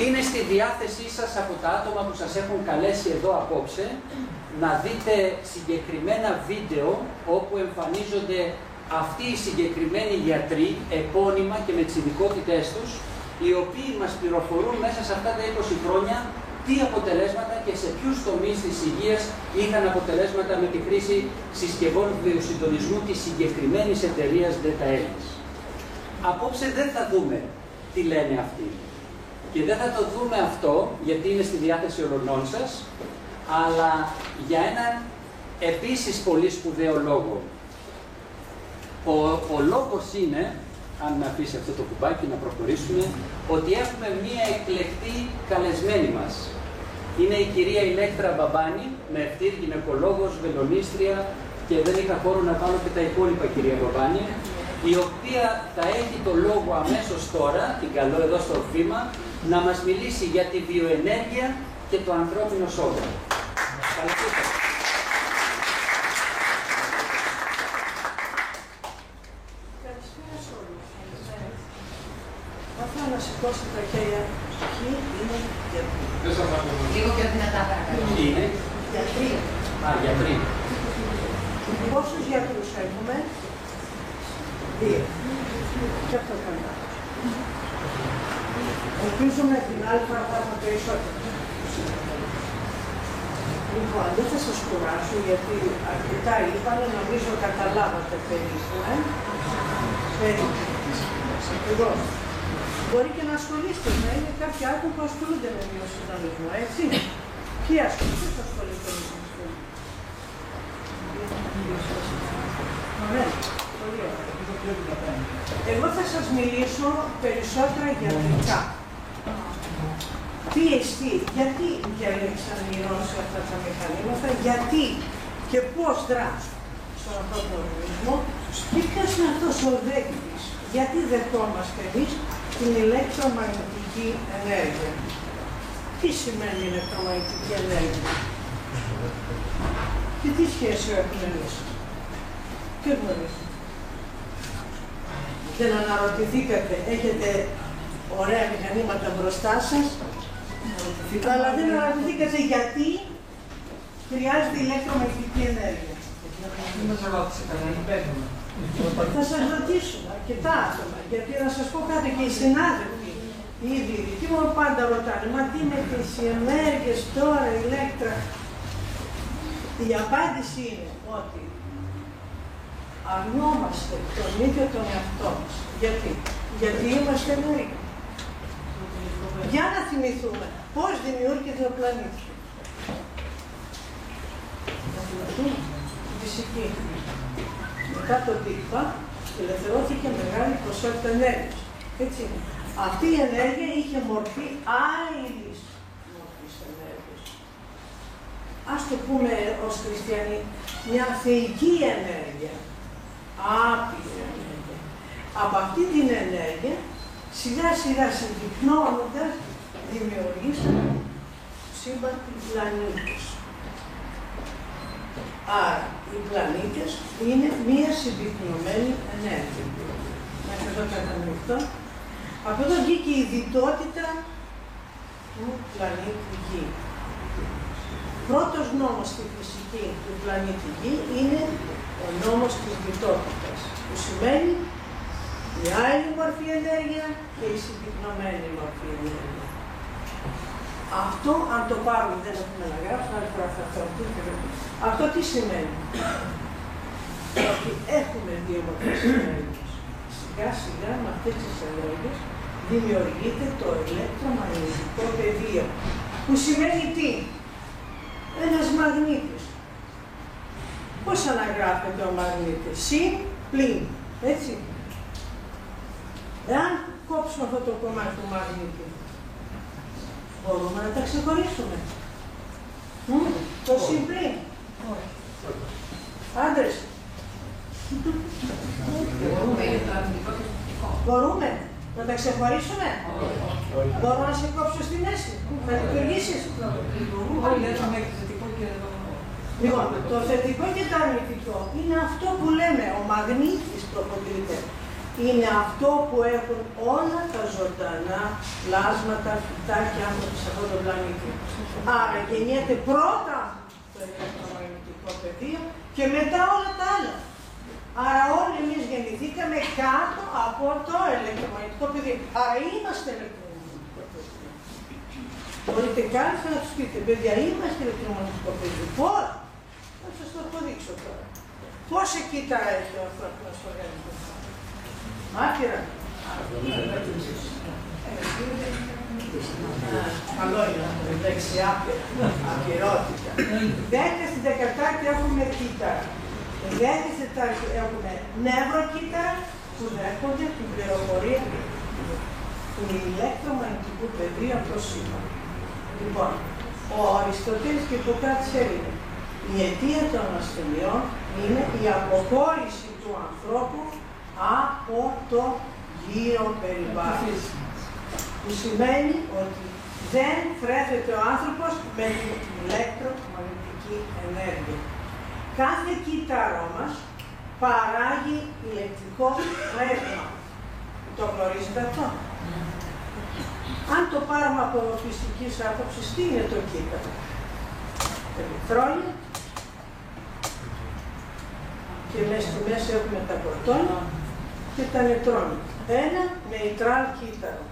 Είναι στη διάθεσή σας από τα άτομα που σας έχουν καλέσει εδώ απόψε να δείτε συγκεκριμένα βίντεο όπου εμφανίζονται αυτοί οι συγκεκριμένοι γιατροί, επώνυμα και με τις ειδικότητές τους, οι οποίοι μας πληροφορούν μέσα σε αυτά τα 20 χρόνια τι αποτελέσματα και σε ποιους τομείς της υγείας είχαν αποτελέσματα με τη χρήση συσκευών βιοσυντονισμού της συγκεκριμένης εταιρείας DataElis. Απόψε δεν θα δούμε τι λένε αυτοί. Και δεν θα το δούμε αυτό, γιατί είναι στη διάθεση όλων σας, αλλά για έναν επίσης πολύ σπουδαίο λόγο. Ο λόγος είναι, αν με αφήσει αυτό το κουμπάκι να προχωρήσουμε, ότι έχουμε μία εκλεκτή καλεσμένη μας. Είναι η κυρία Ηλέκτρα Μπαμπάνη, με ευτήρ γυναικολόγος, βελονίστρια και δεν είχα χώρο να βάλω και τα υπόλοιπα, κυρία Μπαμπάνη, η οποία θα έχει το λόγο αμέσως τώρα, την καλώ εδώ στο βήμα, να μας μιλήσει για τη βιοενέργεια και το ανθρώπινο σώμα. Καλησπέρα. Καλησπέρα σε όλους. Θα ήθελα να σηκώσω τα χέρια. Ποιοι είναι γιατροί? Λίγο πιο δυνατά παρακαλώ. Είναι. Γιατροί. Γιατροί. Πόσους γιατρούς έχουμε? 2. Και αυτό καλά. Ελπίζουμε την άλλη φορά θα έχουμε περισσότερο. Λοιπόν, δεν θα σας κουράσω γιατί αρκετά είπανε, νομίζω καταλάβατε περίπου. Εδώ. Μπορεί και να ασχολείστε, να είναι κάποιοι άτομοι που ασχολούνται με βιοσυντονισμό, έτσι. Ποιοι ασχολούνται, θα ασχολείστε με βιοσυντονισμό. Ωραία. Πολύ ωραία. Εγώ θα σας μιλήσω περισσότερα γιατρικά. Τι εστί, γιατί διαλέξαν οι Ρώσοι αυτά τα μηχανήματα, γιατί και πώς δράσουν στον ανθρώπινο οργανισμό και ποιος είναι αυτός ο δέκτης, γιατί δεχόμαστε εμείς την ηλεκτρομαγνητική ενέργεια. Τι σημαίνει ηλεκτρομαγνητική ενέργεια και τι σχέση έχουμε εμείς. Τι γνωρίζετε? Δεν αναρωτηθήκατε, έχετε ωραία μηχανήματα μπροστά σας, αλλά δεν αναρωτηθήκατε γιατί χρειάζεται ηλεκτρομαγνητική ενέργεια. Θα σας ρωτήσω αρκετά άτομα, γιατί να σας πω κάτι και οι συνάδελφοι, οι ειδικοί μου πάντα ρωτάνε, μα τι με τις ενέργειες τώρα, ηλέκτρα. Η απάντηση είναι ότι αρνόμαστε τον ίδιο τον εαυτό μας. Γιατί είμαστε νέοι. Για να θυμηθούμε πώς δημιούργησε ο πλανήτης. Να θυμηθούμε τη φυσική. Μετά το Big Bang ελευθερώθηκε μεγάλη ποσότητα ενέργειας. Έτσι. Αυτή η ενέργεια είχε μορφή άλλης μορφής ενέργειας. Ας το πούμε ως χριστιανοί, μια θεϊκή ενέργεια. Άπειρη ενέργεια. Από αυτή την ενέργεια, σιγά σιγά συμπυκνώνοντας, δημιουργήσαμε σύμπαν οι πλανήτες. Άρα, οι πλανήτες είναι μία συμπυκνωμένη ενέργεια. Μέχρι εδώ κατανοητό. Από εδώ βγήκε η διτότητα του πλανήτη Γη. Πρώτος νόμος στη φυσική του πλανήτη Γη είναι ο νόμος της διτότητας, που σημαίνει η άλλη μορφή ενέργεια και η συμπυκνωμένη μορφή ενέργεια. Αυτό, αν το πάρουμε, δεν έχουμε να γράψουμε, άλλη φορά θα το αυτό τι σημαίνει? Ότι έχουμε δύο μορφές ενέργειας. Σιγά σιγά με αυτές τις ενέργειες δημιουργείται το ηλεκτρομαγνητικό πεδίο. Που σημαίνει τι? Ένας μαγνήτης. Πώς αναγράφεται ο μαγνήτης? Συν, πλην. Έτσι. Εάν κόψουμε αυτό το κομμάτι του μαγνήτη, μπορούμε να τα ξεχωρίσουμε. Το συν, πλην. Άντρες. Μπορούμε να τα ξεχωρίσουμε. Μπορώ να σε κόψω στη μέση. Θα λειτουργήσεις. Λοιπόν, το θετικό και το αρνητικό είναι αυτό που λέμε, ο μαγνήτης προποτείται. είναι αυτό που έχουν όλα τα ζωντανά πλάσματα, φυτάκια, άνθρωποι σε αυτόν τον πλανήτη. Άρα γεννιέται πρώτα το ηλεκτρομαγνητικό πεδίο και μετά όλα τα άλλα. Άρα όλοι εμείς γεννηθήκαμε κάτω από το ηλεκτρομαγνητικό πεδίο. Άρα είμαστε ηλεκτρομαγνητικό πεδίο. Μπορείτε κάλλιστα να τους πείτε, παιδιά, είμαστε ηλεκτρομαγνητικό πεδίο. Πώς? Θα σας το αποδείξω τώρα. Πόσα κύτταρα έχει ο ανθρώπινος οργανισμός? Άκυρα. Καλό είναι αυτό, εντάξει, άπειρα, απειρότητα. 10 στην 14 έχουμε κύτταρα. 10 στην 14 έχουμε νευροκύτταρα που δέχονται την πληροφορία του ηλεκτρομαγνητικού πεδίου από το σύμπαν. Λοιπόν, ο Αριστοτέλης και ο Ιπποκράτης έλεγε η αιτία των ασθενειών είναι η αποχώρηση του ανθρώπου από το γύρω περιβάλλον. Που σημαίνει ότι δεν φρέφεται ο άνθρωπος με την ηλεκτρομαγνητική ενέργεια. Κάθε κύτταρό μας παράγει ηλεκτρικό ρεύμα. Το γνωρίζετε αυτό? Αν το πάρουμε από φυσικής άποψης, τι είναι το κύτταρο? Ηλεκτρόνια και μέσα στη μέση έχουμε τα πρωτόνια και τα νετρόνια. Ένα νεϊτράλ κύτταρο.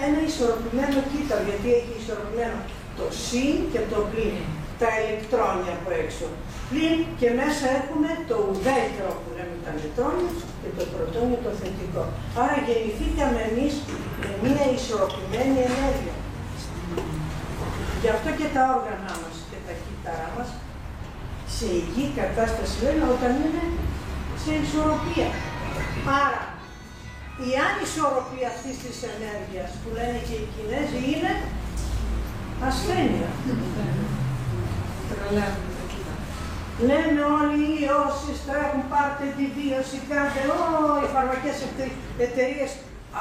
Ένα ισορροπημένο κύτταρο, γιατί έχει ισορροπημένο το συν και το πλην, τα ηλεκτρόνια από έξω. Πλην και μέσα έχουμε το ουδέτερο που λέμε τα νετρόνια και το πρωτόνιο το θετικό. Άρα γεννηθήκαμε εμείς με μια ισορροπημένη ενέργεια. Γι' αυτό και τα όργανα μας και τα κύτταρά μας σε υγιή κατάσταση λένε όταν είναι σε ισορροπία. Άρα, η ανισορροπία αυτής της ενέργειας που λένε και οι Κινέζοι είναι ασθένεια. Λέμε όλοι οι ιώσεις τρέχουν, πάρτε τη βίωση, κάντε, οι φαρμακές εταιρείες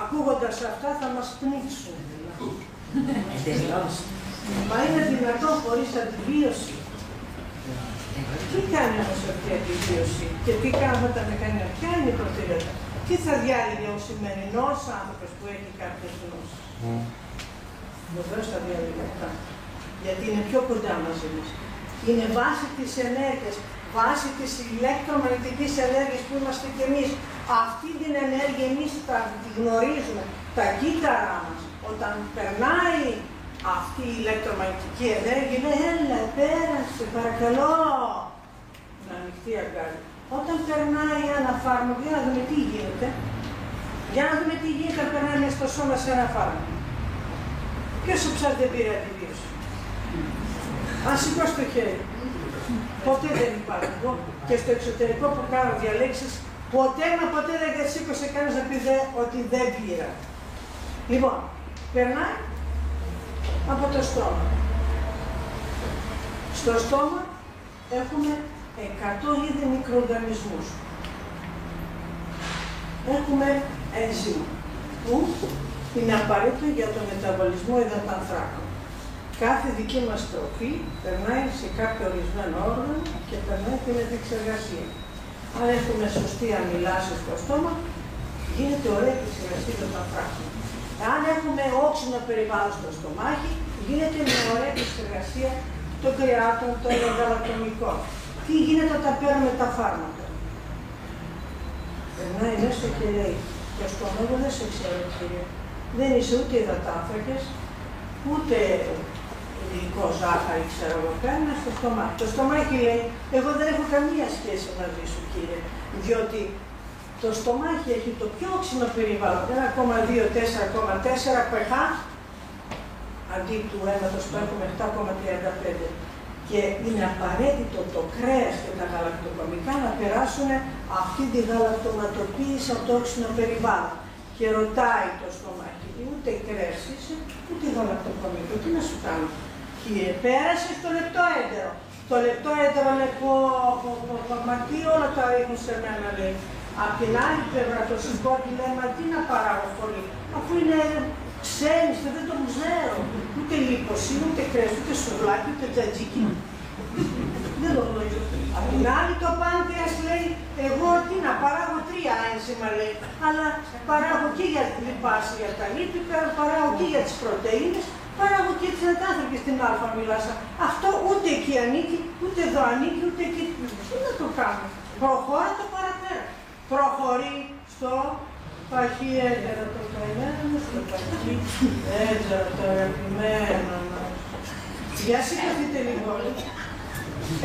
ακούγοντας αυτά θα μας πνίξουν. Μα είναι δυνατόν χωρίς αντιβίωση? Τι κάνει όμως αυτή η αντιβίωση και τι κάνουμε όταν με κάνει? Ποια είναι η προτεραιότητα? Τι θα διάλεγε ο σημερινός άνθρωπος που έχει κάποιες γνώσεις? Βεβαίως θα διάλεγε αυτά. Γιατί είναι πιο κοντά μαζί μας. Είναι βάση της ενέργειας, βάση της ηλεκτρομαγνητικής ενέργειας που είμαστε κι εμείς. Αυτή την ενέργεια εμείς τη γνωρίζουμε. Τα κύτταρά μας, όταν περνάει αυτή η ηλεκτρομαγνητική ενέργεια, είναι έλα, πέρασε, παρακαλώ, να ανοιχτεί η αγκάλια. Όταν περνάει ένα φάρμακο, για να δούμε τι γίνεται. Για να δούμε τι γίνεται όταν περνάει μέσα στο σώμα σε ένα φάρμακο. Ποιος από εσάς δεν πήρε αντιβίωση? Αν σηκώσει το χέρι. Ποτέ δεν υπάρχει. Και στο εξωτερικό που κάνω διαλέξεις, ποτέ μα ποτέ δεν σήκωσε κανείς να πει ότι δεν πήρα. Λοιπόν, περνάει από το στόμα. Στο στόμα έχουμε 100 είδη μικροοργανισμούς. Έχουμε ένζημα που είναι απαραίτητο για το μεταβολισμό υδατανθράκων. Κάθε δική μας τροφή περνάει σε κάποιο ορισμένο όργανο και περνάει την επεξεργασία. Αν έχουμε σωστή αμυλάση στο στόμα, γίνεται ωραία επεξεργασία υδατανθράκων. Αν έχουμε όξινο περιβάλλον στο στομάχι, γίνεται με ωραία επεξεργασία των κρεάτων, των γαλακτομικών. Τι γίνεται όταν παίρνουμε τα φάρμακα? Περνάει μέσα και λέει, το στόμα εγώ δεν σε ξέρω κύριε. Δεν είσαι ούτε υδατάνθρακες, ούτε υλικό ζάχαρη, ξέρω εγώ, παίρνει στο στομάχι. Το στομάχι λέει, εγώ δεν έχω καμία σχέση μαζί σου κύριε, διότι το στομάχι έχει το πιο όξινο περιβάλλον, 1,2-4,4 pH, αντί του αίματος που έχουμε 7,35. Και είναι απαραίτητο το κρέας και τα γαλακτοκομικά να περάσουν αυτή τη γαλακτοματοποίηση από το όξινο περιβάλλον. Και ρωτάει το στομάχι, ούτε κρέας είσαι, ούτε γαλακτοκομικό. Τι να σου κάνω? Κύριε, πέρασε το λεπτό έντερο. Το λεπτό έντερο λέει, μα τι όλα τα ρίχνουν σε μένα, λέει. Απ' την άλλη πλευρά το συμπότη λέει, μα τι να παράγω πολύ, αφού είναι ξένιστε, δεν τον ξέρω. Ούτε λίπος, ούτε κρέας, ούτε σουβλάκι, ούτε τζατζίκι. Δεν το γνωρίζω. Απ' την άλλη το Πάγκρεας λέει, εγώ τι να παράγω 3 ένζημα λέει, αλλά παράγω και για τη λιπάση, για τα λίπη, παράγω και για τις πρωτεΐνες, παράγω και τις υδατάνθρακες στην α μιλάσα. Αυτό ούτε εκεί ανήκει, ούτε εδώ ανήκει, ούτε εκεί. Τι να το κάνω. Προχώρα το παραπέρα. Προχωρεί στο παχύ έτερο το καημένο, στο παχύ έτερο το αγαπημένο μας. Για σηκωθείτε λίγο.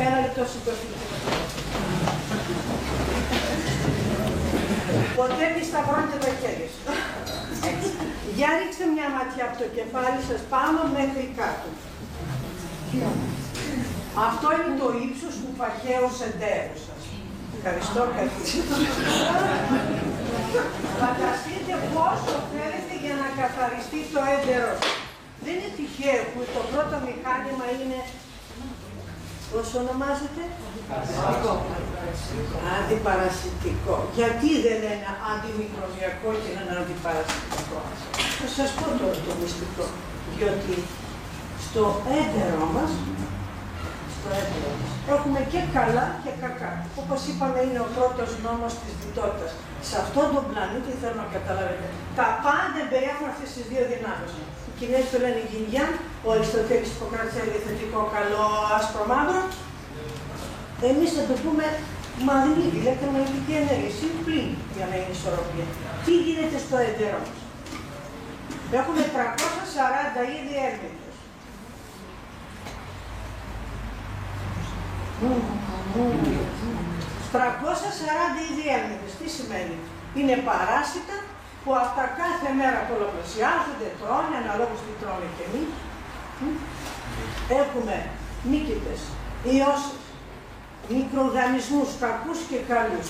Ένα λεπτό σηκωθείτε. Ποτέ μη σταυρώνετε τα χέρια σας. Για ρίξτε μια ματιά από το κεφάλι σας πάνω μέχρι κάτω. Αυτό είναι το ύψος του παχαίου σεντέρου σας. Ευχαριστώ, καθίστε. Φανταστείτε πόσο θέλετε για να καθαριστεί το έντερο. Δεν είναι τυχαίο που το πρώτο μηχάνημα είναι, πώς ονομάζεται? Αντιπαρασιτικό. Γιατί δεν είναι αντιμικροβιακό και είναι αντιπαρασιτικό? Θα σας πω τώρα το μυστικό. Διότι στο έντερο μας, έχουμε και καλά και κακά. Όπως είπαμε, είναι ο πρώτος νόμος της διτότητας. Σε αυτόν τον πλανήτη θέλω να καταλάβετε. Τα πάντα περιέχουν αυτές τις δύο δυνάμεις. Οι Κινέζοι το λένε Yin-Yang, ο Αριστοτέλης Ιπποκράτης έλεγε θετικό, καλό, άσπρο, μαύρο. Εμείς θα το πούμε μαγνήτη, ηλεκτρομαγνητική ενέργεια, συμπλήν για να είναι ισορροπία. Τι γίνεται στο έντερο μας? Έχουμε 340 είδη έρμητος. 340 είδη έρμητες. Τι σημαίνει? Είναι παράσιτα που αυτά κάθε μέρα πολλαπλασιάζονται, τρώνε, αναλόγως τι τρώνε και εμείς. Έχουμε μύκητες, ιώσεις, μικροοργανισμούς κακούς και καλούς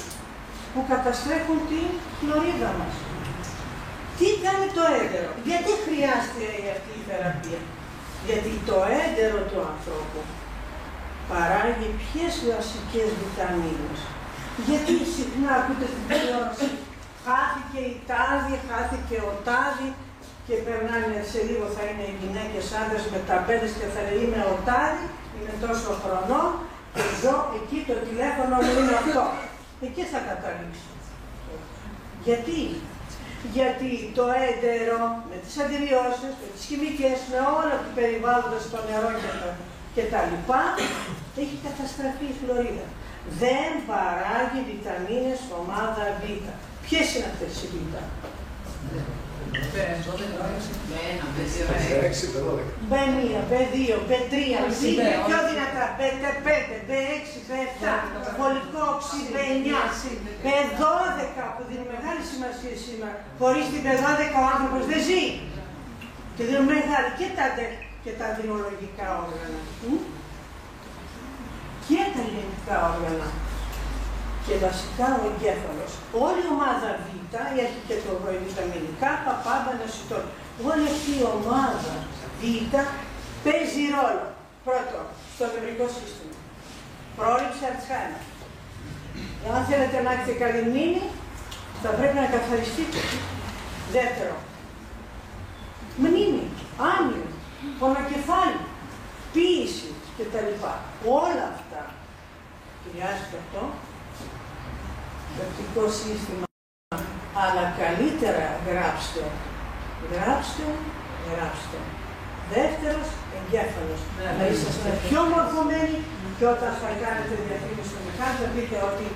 που καταστρέφουν την χλωρίδα μας. Τι κάνει το έντερο? Γιατί χρειάζεται αυτή η θεραπεία? Γιατί το έντερο του ανθρώπου παράγει ποιες βασικές βιταμίνες? Γιατί συχνά ακούτε στην τηλεόραση χάθηκε η τάδη, χάθηκε ο τάδη και περνάνε σε λίγο θα είναι οι γυναίκες άντρες με ταμπέλες και θα λέει είμαι ο τάδη, είμαι τόσο χρονών και ζω εκεί, το τηλέφωνο μου είναι αυτό. Εκεί θα καταλήξει. Γιατί? Γιατί το έντερο με τις αντιβιώσεις, με τις χημικές, με όλα που περιβάλλονται στο νερό και τα λοιπά, έχει καταστραφεί η χλωρίδα. Δεν παράγει βιταμίνες ομάδα Β. Ποιες είναι αυτές οι Β? B1, B2, B3, B4, πιο δυνατά, B5, B6, B7, φωλικό οξύ, B9, B12 που δίνει μεγάλη σημασία σήμερα. Χωρίς την B12 ο άνθρωπος δεν ζει. Και δίνουν μεγάλη και τα δεινολογικά όργανα. Και τα λιμνικά όργανα. Και βασικά ο εγκέφαλος. Όλη η ομάδα Β έχει και το βιταμινικά, παπάντα, νοσητών. Όλη αυτή η ομάδα Β παίζει ρόλο. Πρώτο, στο νευρικό σύστημα. Πρόληψη Αλτσχάιμερ. Αν θέλετε να έχετε καλή μνήμη, θα πρέπει να καθαριστείτε. Δεύτερο, μνήμη, άνοιο, πονοκεφάλι, ποίηση κτλ. Όλα αυτά χρειάζεται αυτό. Πεπτικό σύστημα, αλλά καλύτερα γράψτε. Γράψτε. Δεύτερος, εγκέφαλος. Να είσαστε πιο μορφωμένοι και όταν θα κάνετε διαφήμιση στο μηχάνημα θα πείτε ότι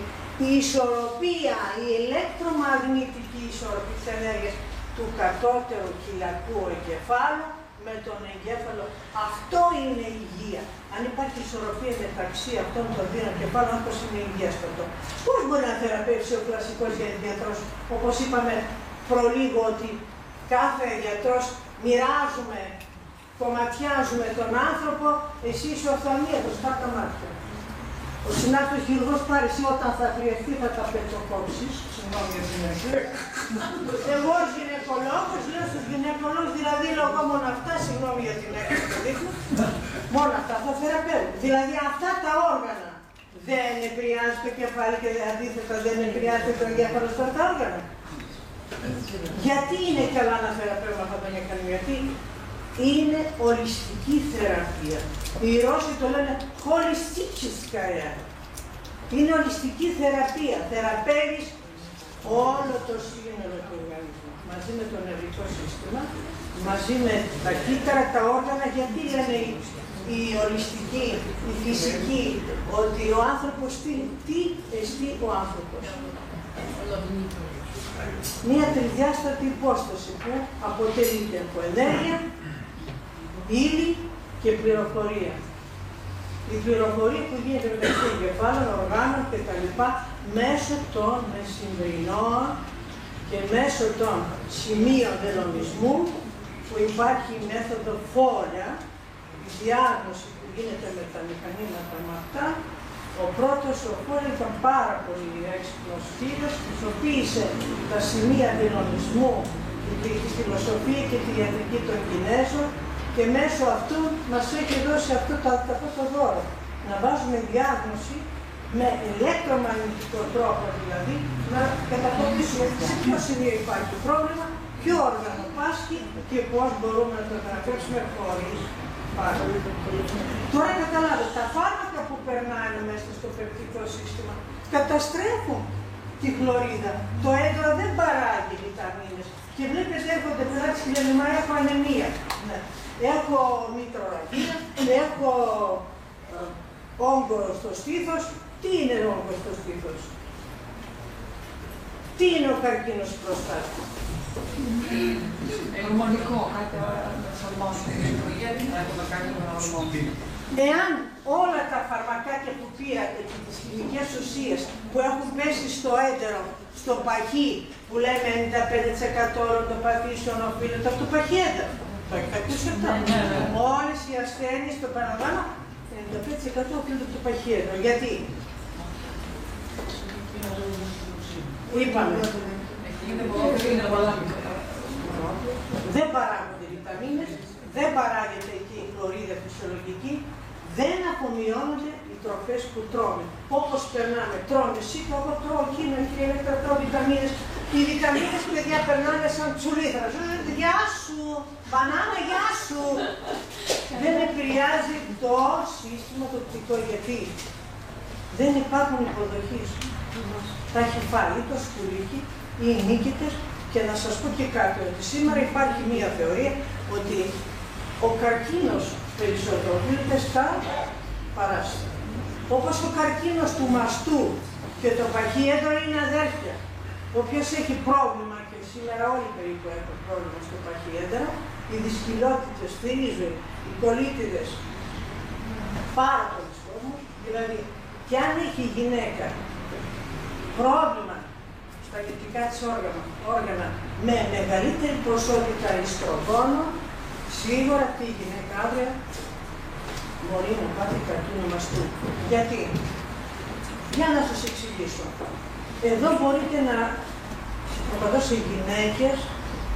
η ισορροπία, η ηλεκτρομαγνητική ισορροπία της ενέργειας του κατώτερου χειλιακού εγκεφάλου με τον εγκέφαλο, αυτό είναι η υγεία. Αν υπάρχει ισορροπία μεταξύ αυτών των δύο εγκεφάλων, όπως είναι υγιέστατο. Πώς μπορεί να θεραπεύσει ο κλασικός γιατρός, όπως είπαμε προλίγο, ότι κάθε γιατρός κομματιάζουμε τον άνθρωπο, εσύ είσαι οφθαλμίατος, τα μάτια. Ο συνάρτητος χειρουργός πάρει εσύ όταν θα χρειαστεί θα τα πετσοκόψεις. Συγγνώμη για την αρχή. Εγώ ως γυναικολόγος λέω στους γυναικολόγους, δηλαδή λέω εγώ μόνο αυτά, συγγνώμη για την αρχή που δείχνω, μόνο αυτά θα θεραπεύουν. Δηλαδή αυτά τα όργανα δεν επηρεάζει το κεφάλι και αντίθετα δεν επηρεάζει το εγκέφαλο στα όργανα. Γιατί είναι καλά να θεραπεύουμε αυτά τα μηχανήματα? Γιατί είναι ολιστική θεραπεία. Οι Ρώσοι το λένε χολιστическая. Είναι ολιστική θεραπεία. Θεραπεύεις όλο το σύνολο του οργανισμού. Μαζί με το νευρικό σύστημα, μαζί με τα κύτταρα, τα όργανα. Γιατί λένε οι ολιστικοί, οι φυσικοί, ότι ο άνθρωπος τι εστί ο άνθρωπος. Μία τριδιάστατη υπόσταση που αποτελείται από ενέργεια, ύλη και πληροφορία. Η πληροφορία που γίνεται μεταξύ εγκεφάλων, οργάνων κτλ. Μέσω των μεσημβρινών και μέσω των σημείων δελομισμού, που υπάρχει η μέθοδο Φόλια, η διάγνωση που γίνεται με τα μηχανήματα με αυτά. Ο πρώτος, ο Φόλια, ήταν πάρα πολύ έξυπνος φίλος, χρησιμοποίησε τα σημεία δελομισμού, τη φιλοσοφία και τη ιατρική των Κινέζων, και μέσω αυτού μας έχει δώσει αυτό το δώρο. Να βάζουμε διάγνωση με ηλεκτρομαγνητικό τρόπο, δηλαδή να καταποντήσουμε σε ποιο σημείο υπάρχει πρόβλημα, ποιο όργανο πάσχει και πώς μπορούμε να το θεραπεύσουμε χωρίς πάρει. Τώρα καταλάβετε, τα φάρμακα που περνάνε μέσα στο πεπτικό σύστημα καταστρέφουν τη χλωρίδα. Το έντρο δεν παράγει βιταμίνες. Και βλέπετε έρχονται πελάτες και λένε, μα έχω ανεμία. Ναι. Έχω μητροραγία, έχω όγκο στο στήθος. Τι είναι όγκο στο στήθος? Τι είναι ο καρκίνος του προστάτη? Ορμονικό, κάτι Εάν όλα τα φαρμακάκια που πήρατε και τις χημικές ουσίες που έχουν πέσει στο έντερο, στο παχύ, που λέμε 95% όλων των παθήσεων οφείλεται από το παχιέντερο. Το έχετε ακούσει αυτό? Όλες οι ασθένειες, το παραλαμβάνω, 95% οφείλεται από το παχιέντερο. Γιατί? Είπαμε. Δεν παράγονται βιταμίνες, δεν παράγεται εκεί η χλωρίδα φυσιολογική, δεν απομειώνονται οι τροφές που τρώμε. Όπως περνάμε, τρώνε σίκο, εγώ τρώω εκείνο, κύριε Λέκτρα, τρώω βιταμίνες. Οι βιταμίνες, παιδιά, περνάνε σαν τσουλήθρα. Γεια σου, μπανάνα, γεια σου. Δεν επηρεάζει το σύστημα το οπτικό, γιατί δεν υπάρχουν υποδοχείς. Τα έχει φάει το σκουλίκι ή οι νίκητες. Και να σας πω και κάτι, ότι σήμερα υπάρχει μία θεωρία ότι ο καρκίνος περισσότερο οφείλεται στα παράσιτα. Όπως ο καρκίνος του μαστού και το παχιέντρο είναι αδέρφια. Όποιος έχει πρόβλημα, και σήμερα όλοι περίπου έχουν πρόβλημα στο παχιέντρο, οι δυσκυλότητες θρίζουν, οι κολίτιδες, πάρα πολλοί κόσμος. Δηλαδή, και αν έχει η γυναίκα πρόβλημα στα γευτικά της όργανα με μεγαλύτερη ποσότητα ιστρογόνων, σίγουρα αυτή η γυναίκα αύριο μπορεί να πάθει καρκίνο μαστού. Γιατί? Για να σας εξηγήσω. Εδώ μπορείτε να προπαντώσω οι γυναίκες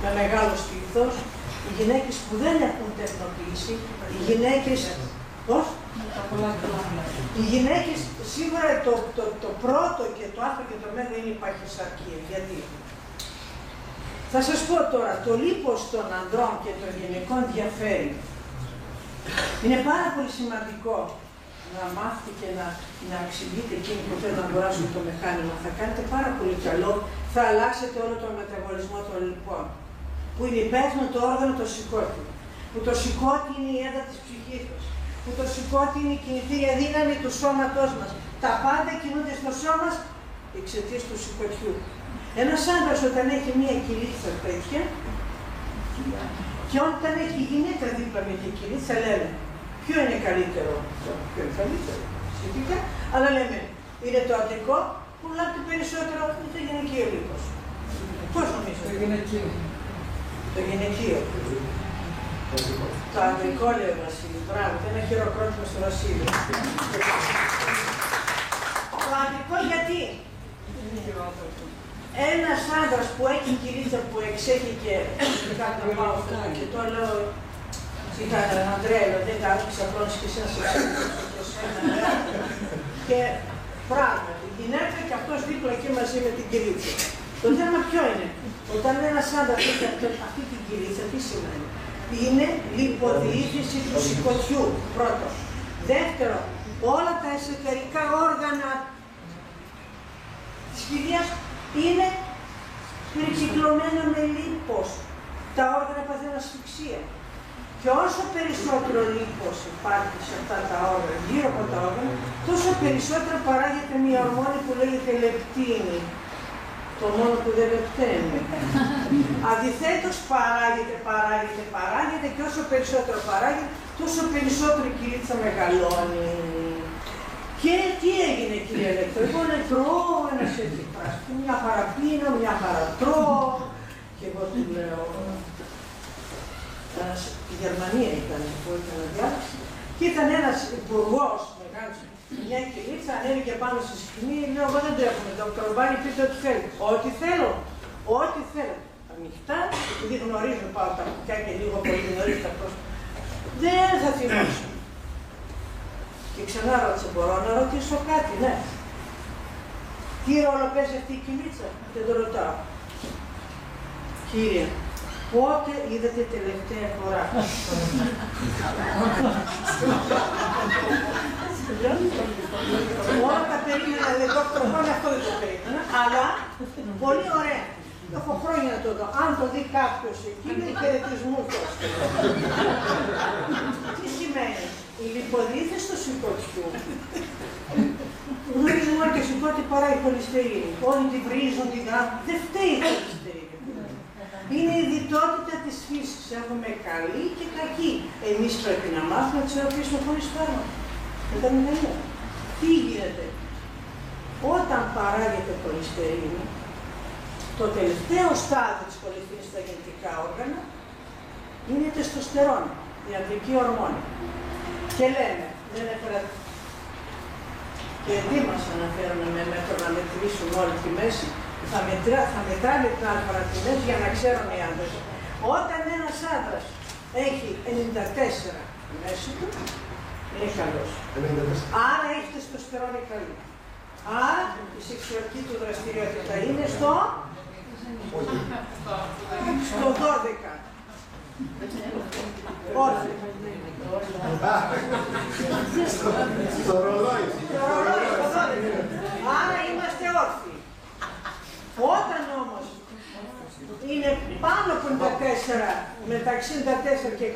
με μεγάλο στήθος, οι γυναίκες που δεν έχουν τεχνοποίηση, οι γυναίκες... Πώς? Οι γυναίκες, σίγουρα το πρώτο και το άθρο και το μέγα είναι η παχυσαρκία. Γιατί? Θα σας πω τώρα, το λίπος των ανδρών και των γυναικών διαφέρει. Είναι πάρα πολύ σημαντικό να μάθετε και να εξηγείτε εκείνοι που θέλουν να αγοράσουν το μηχάνημα. Θα κάνετε πάρα πολύ καλό, θα αλλάξετε όλο τον μεταβολισμό των λιπών. Που είναι υπεύθυνο το όργανο το σηκώτη. Που το σηκώτη είναι η έντα της ψυχής μας. Που το σηκώτη είναι η κινητήρια δύναμη του σώματός μας. Τα πάντα κινούνται στο σώμα μας εξαιτίας του σηκωτιού. Ένας άντρας όταν έχει μία κυλίτσα τέτοια, και όταν έχει γυναίκα δίπλα με την κυλίτσα, λέμε ποιο είναι καλύτερο, ποιο είναι καλύτερο, σχετικά, αλλά λέμε είναι το αντρικό που λάβει περισσότερο από το γυναικείο λίπος. Πώς νομίζετε? Το γυναικείο. Το γυναικείο. Το αντρικό, λέει ο Βασίλης. Μπράβο, ένα χειροκρότημα στο Βασίλη. Το αντρικό γιατί? Ένας άντρας που έχει κυλίτσα που εξέχει και κάτω να πάω αυτό και το λέω είχα έναν Ανδρέα, δεν τα άκουσα πρώτος και εσύ να σε ξέχασα και πράγματι, η γυναίκα και αυτός δίπλα εκεί μαζί με την κυλίτσα. Το θέμα ποιο είναι? Όταν ένας άντρας έχει αυτή την κυλίτσα, τι σημαίνει? είναι λιποδιήθηση του σηκωτιού, πρώτο. Δεύτερο, όλα τα εσωτερικά όργανα της κοιλιάς είναι περικυκλωμένα με λίπος. Τα όργανα παθαίνουν ασφυξία. Και όσο περισσότερο λίπος υπάρχει σε αυτά τα όργανα, γύρω από τα όργανα, τόσο περισσότερο παράγεται μια ορμόνη που λέγεται λεπτίνη. Το μόνο που δεν λεπταίνει. Αντιθέτως παράγεται και όσο περισσότερο παράγεται, τόσο περισσότερο η κοιλή θα μεγαλώνει. Και τι έγινε, κύριε Λέκτο? Λοιπόν, τρώω ένας έτσι πράσινο, μια χαρά πίνω, μια χαρά τρώω. Και εγώ του λέω, στη Γερμανία ήταν που ήταν να διάλεξη, και ήταν ένας υπουργός μεγάλος, μια κυλίτσα, ανέβηκε πάνω στη σκηνή, λέω, εγώ δεν τρέχομαι, το Καλομπάνι, πείτε ό,τι θέλει. Ό,τι θέλω, ό,τι θέλω. Ανοιχτά, επειδή γνωρίζω πάω τα κουτιά και λίγο πολύ γνωρίζω τα πρόσωπα. Δεν θα θυμώσω. Και ξανά ρώτησε, μπορώ να ρωτήσω κάτι, ναι. Τι ρόλο παίζει αυτή η κυλίτσα? Δεν το ρωτάω. Κύριε, πότε είδατε τελευταία φορά? Όλα τα περίμενα, εδώ προφάνω αυτό δεν το περίμενα, αλλά πολύ ωραία. Έχω χρόνια να το δω. Αν το δει κάποιος εκεί, είναι χαιρετισμού τόσο. Τι σημαίνει? Η λιποδιήθηση του σηκωτιού. Γνωρίζουμε ότι το σηκώτη παράγει χολυστερίνη. Όλοι τη βρίζουν, την γράφουν. Δεν φταίει η χολυστερίνη. Είναι η διτότητα της φύσης. Έχουμε καλή και κακή. Εμείς πρέπει να μάθουμε να θεραπεύσουμε χωρίς φάρμακα. Δεν είναι. Τι γίνεται? Όταν παράγεται χολυστερίνη, το τελευταίο στάδιο της χολυστερίνης στα γεννητικά όργανα είναι η τεστοστερόνη, η ανδρική ορμόνη. Και λέμε, δεν έφερα. Και τι μας αναφέρουν με μέτρο να μετρήσουμε όλη τη μέση? Θα μετράνε την άλφα τη μέση για να ξέρουν οι άντρες. Όταν ένας άντρας έχει 94 μέση του, είναι καλός. Άρα έχει τεστοστερόνη καλή. Άρα η σεξουαλική του δραστηριότητα είναι στο 12. Όχι. Στο ρολόι. Άρα είμαστε όρθιοι. Όταν όμως είναι πάνω από 94, μεταξύ 94 και 102,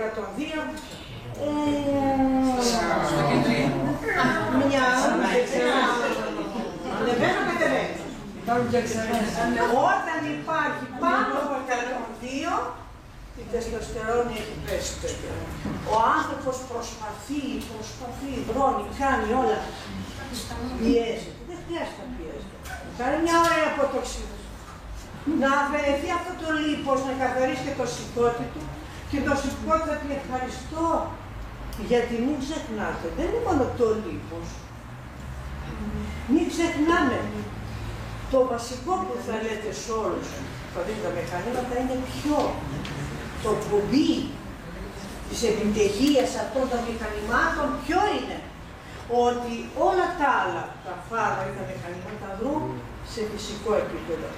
μια ανεβαίνω κατεβαίνει. Όταν υπάρχει πάνω από 102, η τεστοστερόνη έχει πέσει. Ο άνθρωπος προσπαθεί, δρώνει, κάνει όλα. Πιέζεται. Δεν χρειάζεται να πιέζεται. Κάνει μια ωραία αποτοξίνωση. Να αφαιρεθεί αυτό το λίπος, να καθαρίσει και το σηκώτη του και το σηκώτη θα πει ευχαριστώ. Γιατί μην ξεχνάτε, δεν είναι μόνο το λίπος. Μην ξεχνάμε. Το βασικό που θα λέτε σε όλους τα μηχανήματα είναι ποιο? Το κουμπί της επιτυχίας αυτών των μηχανημάτων ποιο είναι? Ότι όλα τα άλλα, τα φάρμακα, τα μηχανήματα δρούν σε φυσικό επίπεδο.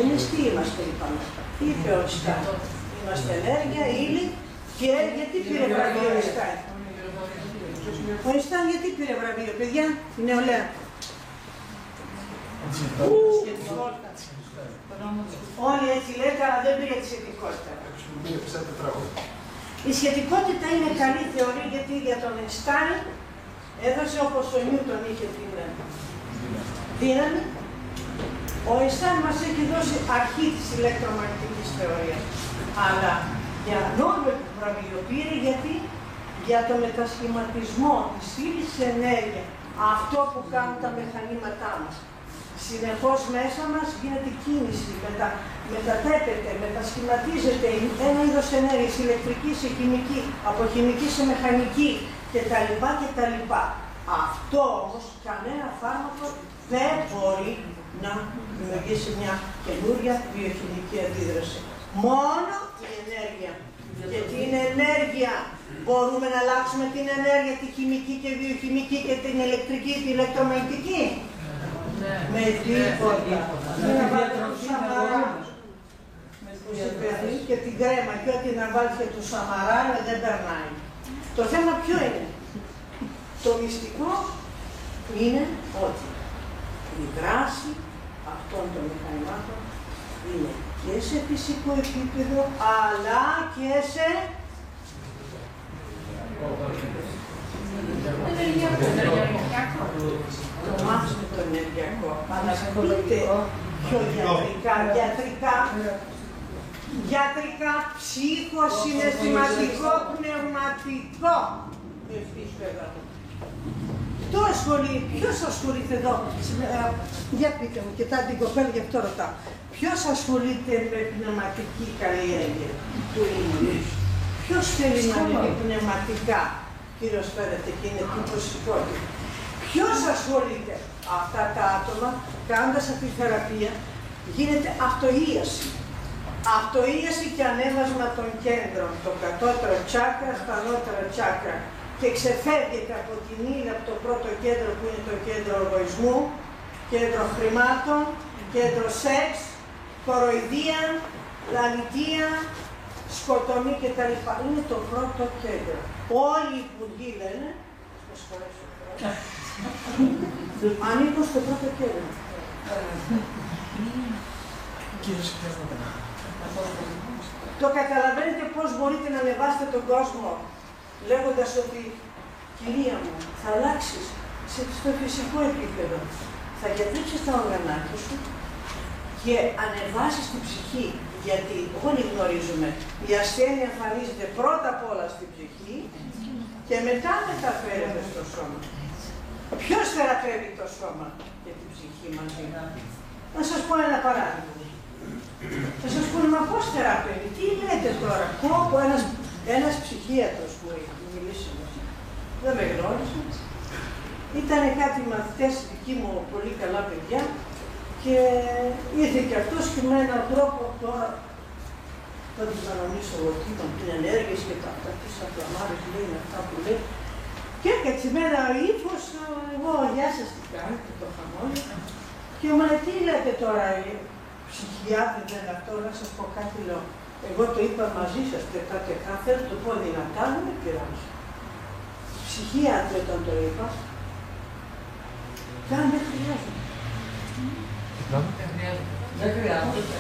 Εμείς τι είμαστε, είπαμε? Τι είπε ο Ινστάιν? Είμαστε ενέργεια, ύλη και γιατί πήρε βραβείο ο Ινστάιν? Ο Ινστάιν γιατί πήρε βραβείο, παιδιά, η νεολαία? Όλοι έτσι λέτε, αλλά δεν πήρε τη σχετικότητα. Η σχετικότητα είναι καλή θεωρία γιατί για τον Ινστάιν έδωσε όπως ο Νιούτον είχε την δύναμη. Ο Ινστάιν μας έχει δώσει αρχή της ηλεκτρομαγνητικής θεωρίας. Αλλά για Νόμπελ βραβείο πήρε γιατί για το μετασχηματισμό της ύλης ενέργεια, αυτό που κάνουν τα μηχανήματά μας. Συνεχώς μέσα μας γίνεται κίνηση, μετατρέπεται, μετασχηματίζεται ένα είδος ενέργειας, ηλεκτρική σε χημική, από χημική σε μεχανική κτλ. Αυτό όμως κανένα φάρμακο δεν μπορεί να δημιουργήσει μια καινούργια βιοχημική αντίδραση. Μόνο η ενέργεια. Και την ενέργεια μπορούμε να αλλάξουμε την ενέργεια, τη χημική και βιοχημική και την ηλεκτρική, την ηλεκτρομαγνητική. Με τίποτα. που σε παιδί και την κρέμα και ό,τι να βάλεις και του Σαμαρά, δεν περνάει. Το θέμα ποιο είναι? Το μυστικό είναι ότι η δράση αυτών των μηχανημάτων είναι και σε φυσικό επίπεδο, αλλά και σε το μάθημα το ενεργειακό. Αλλά ασχολείται πιο γιατρικά, ψυχοσυναισθηματικό, πνευματικό. Ποιος ασχολείται εδώ, για πείτε μου, κοιτάτε την κοπέλα γι' αυτό ρωτάω. Ποιος ασχολείται με πνευματική καλλιέργεια του ήλιου? Ποιος θέλει να είναι πνευματικά? Κύριος φέρετε και είναι τυπωσικότητα. Ποιος ασχολείται? Αυτά τα άτομα, κάνοντας αυτή τη θεραπεία, γίνεται αυτοΐαση. Αυτοΐαση και ανέβασμα των κέντρων, το κατώτερο τσάκρα στα ανώτερα τσάκρα. Και ξεφεύγεται από την ύλη, από το πρώτο κέντρο που είναι το κέντρο εγωισμού, κέντρο χρημάτων, κέντρο σεξ, κοροϊδία, λαλητεία, σκοτωμή κτλ. Είναι το πρώτο κέντρο. Όλοι οι υπουργοί λένε, ανήκουν στο πρώτο κέντρο. Το καταλαβαίνετε πώς μπορείτε να ανεβάσετε τον κόσμο, λέγοντας ότι, κυρία μου, θα αλλάξεις στο φυσικό επίπεδο. Θα γιατρέψεις τα οργανάκια σου και ανεβάσεις την ψυχή. Γιατί όλοι γνωρίζουμε, η ασθένεια εμφανίζεται πρώτα απ' όλα στην ψυχή και μετά μεταφέρεται στο σώμα. Ποιος θεραπεύει το σώμα και την ψυχή μαζί? Να σας πω ένα παράδειγμα. Θα σας πούνε, μα πώς θεραπεύει, τι λέτε τώρα? Κόπο ένας ψυχίατρος που μιλήσει μας, δεν με γνώρισε. Ήταν κάτι μαθητές δικοί μου, πολύ καλά παιδιά, και ήρθε και αυτός και με έναν τρόπο τώρα, θα τους αναμνήσω εγώ τι είπαν, την ενέργειες και τα αυτά, τις αφλαμάρες λέει, με αυτά που λέει. Και έκατσε με ένα ύφος, εγώ, γεια σας, τι κάνετε, το χαμόγελο. Και μου λέει, τι λέτε τώρα, ψυχιάτροι δεν είναι αυτό, να σας πω κάτι, λέω. Εγώ το είπα μαζί σας, τετά, θέλω το πω δυνατά, δεν με πειράζει. Ψυχίατροι όταν το είπα, δεν χρειάζεται. Δεν χρειάζεται.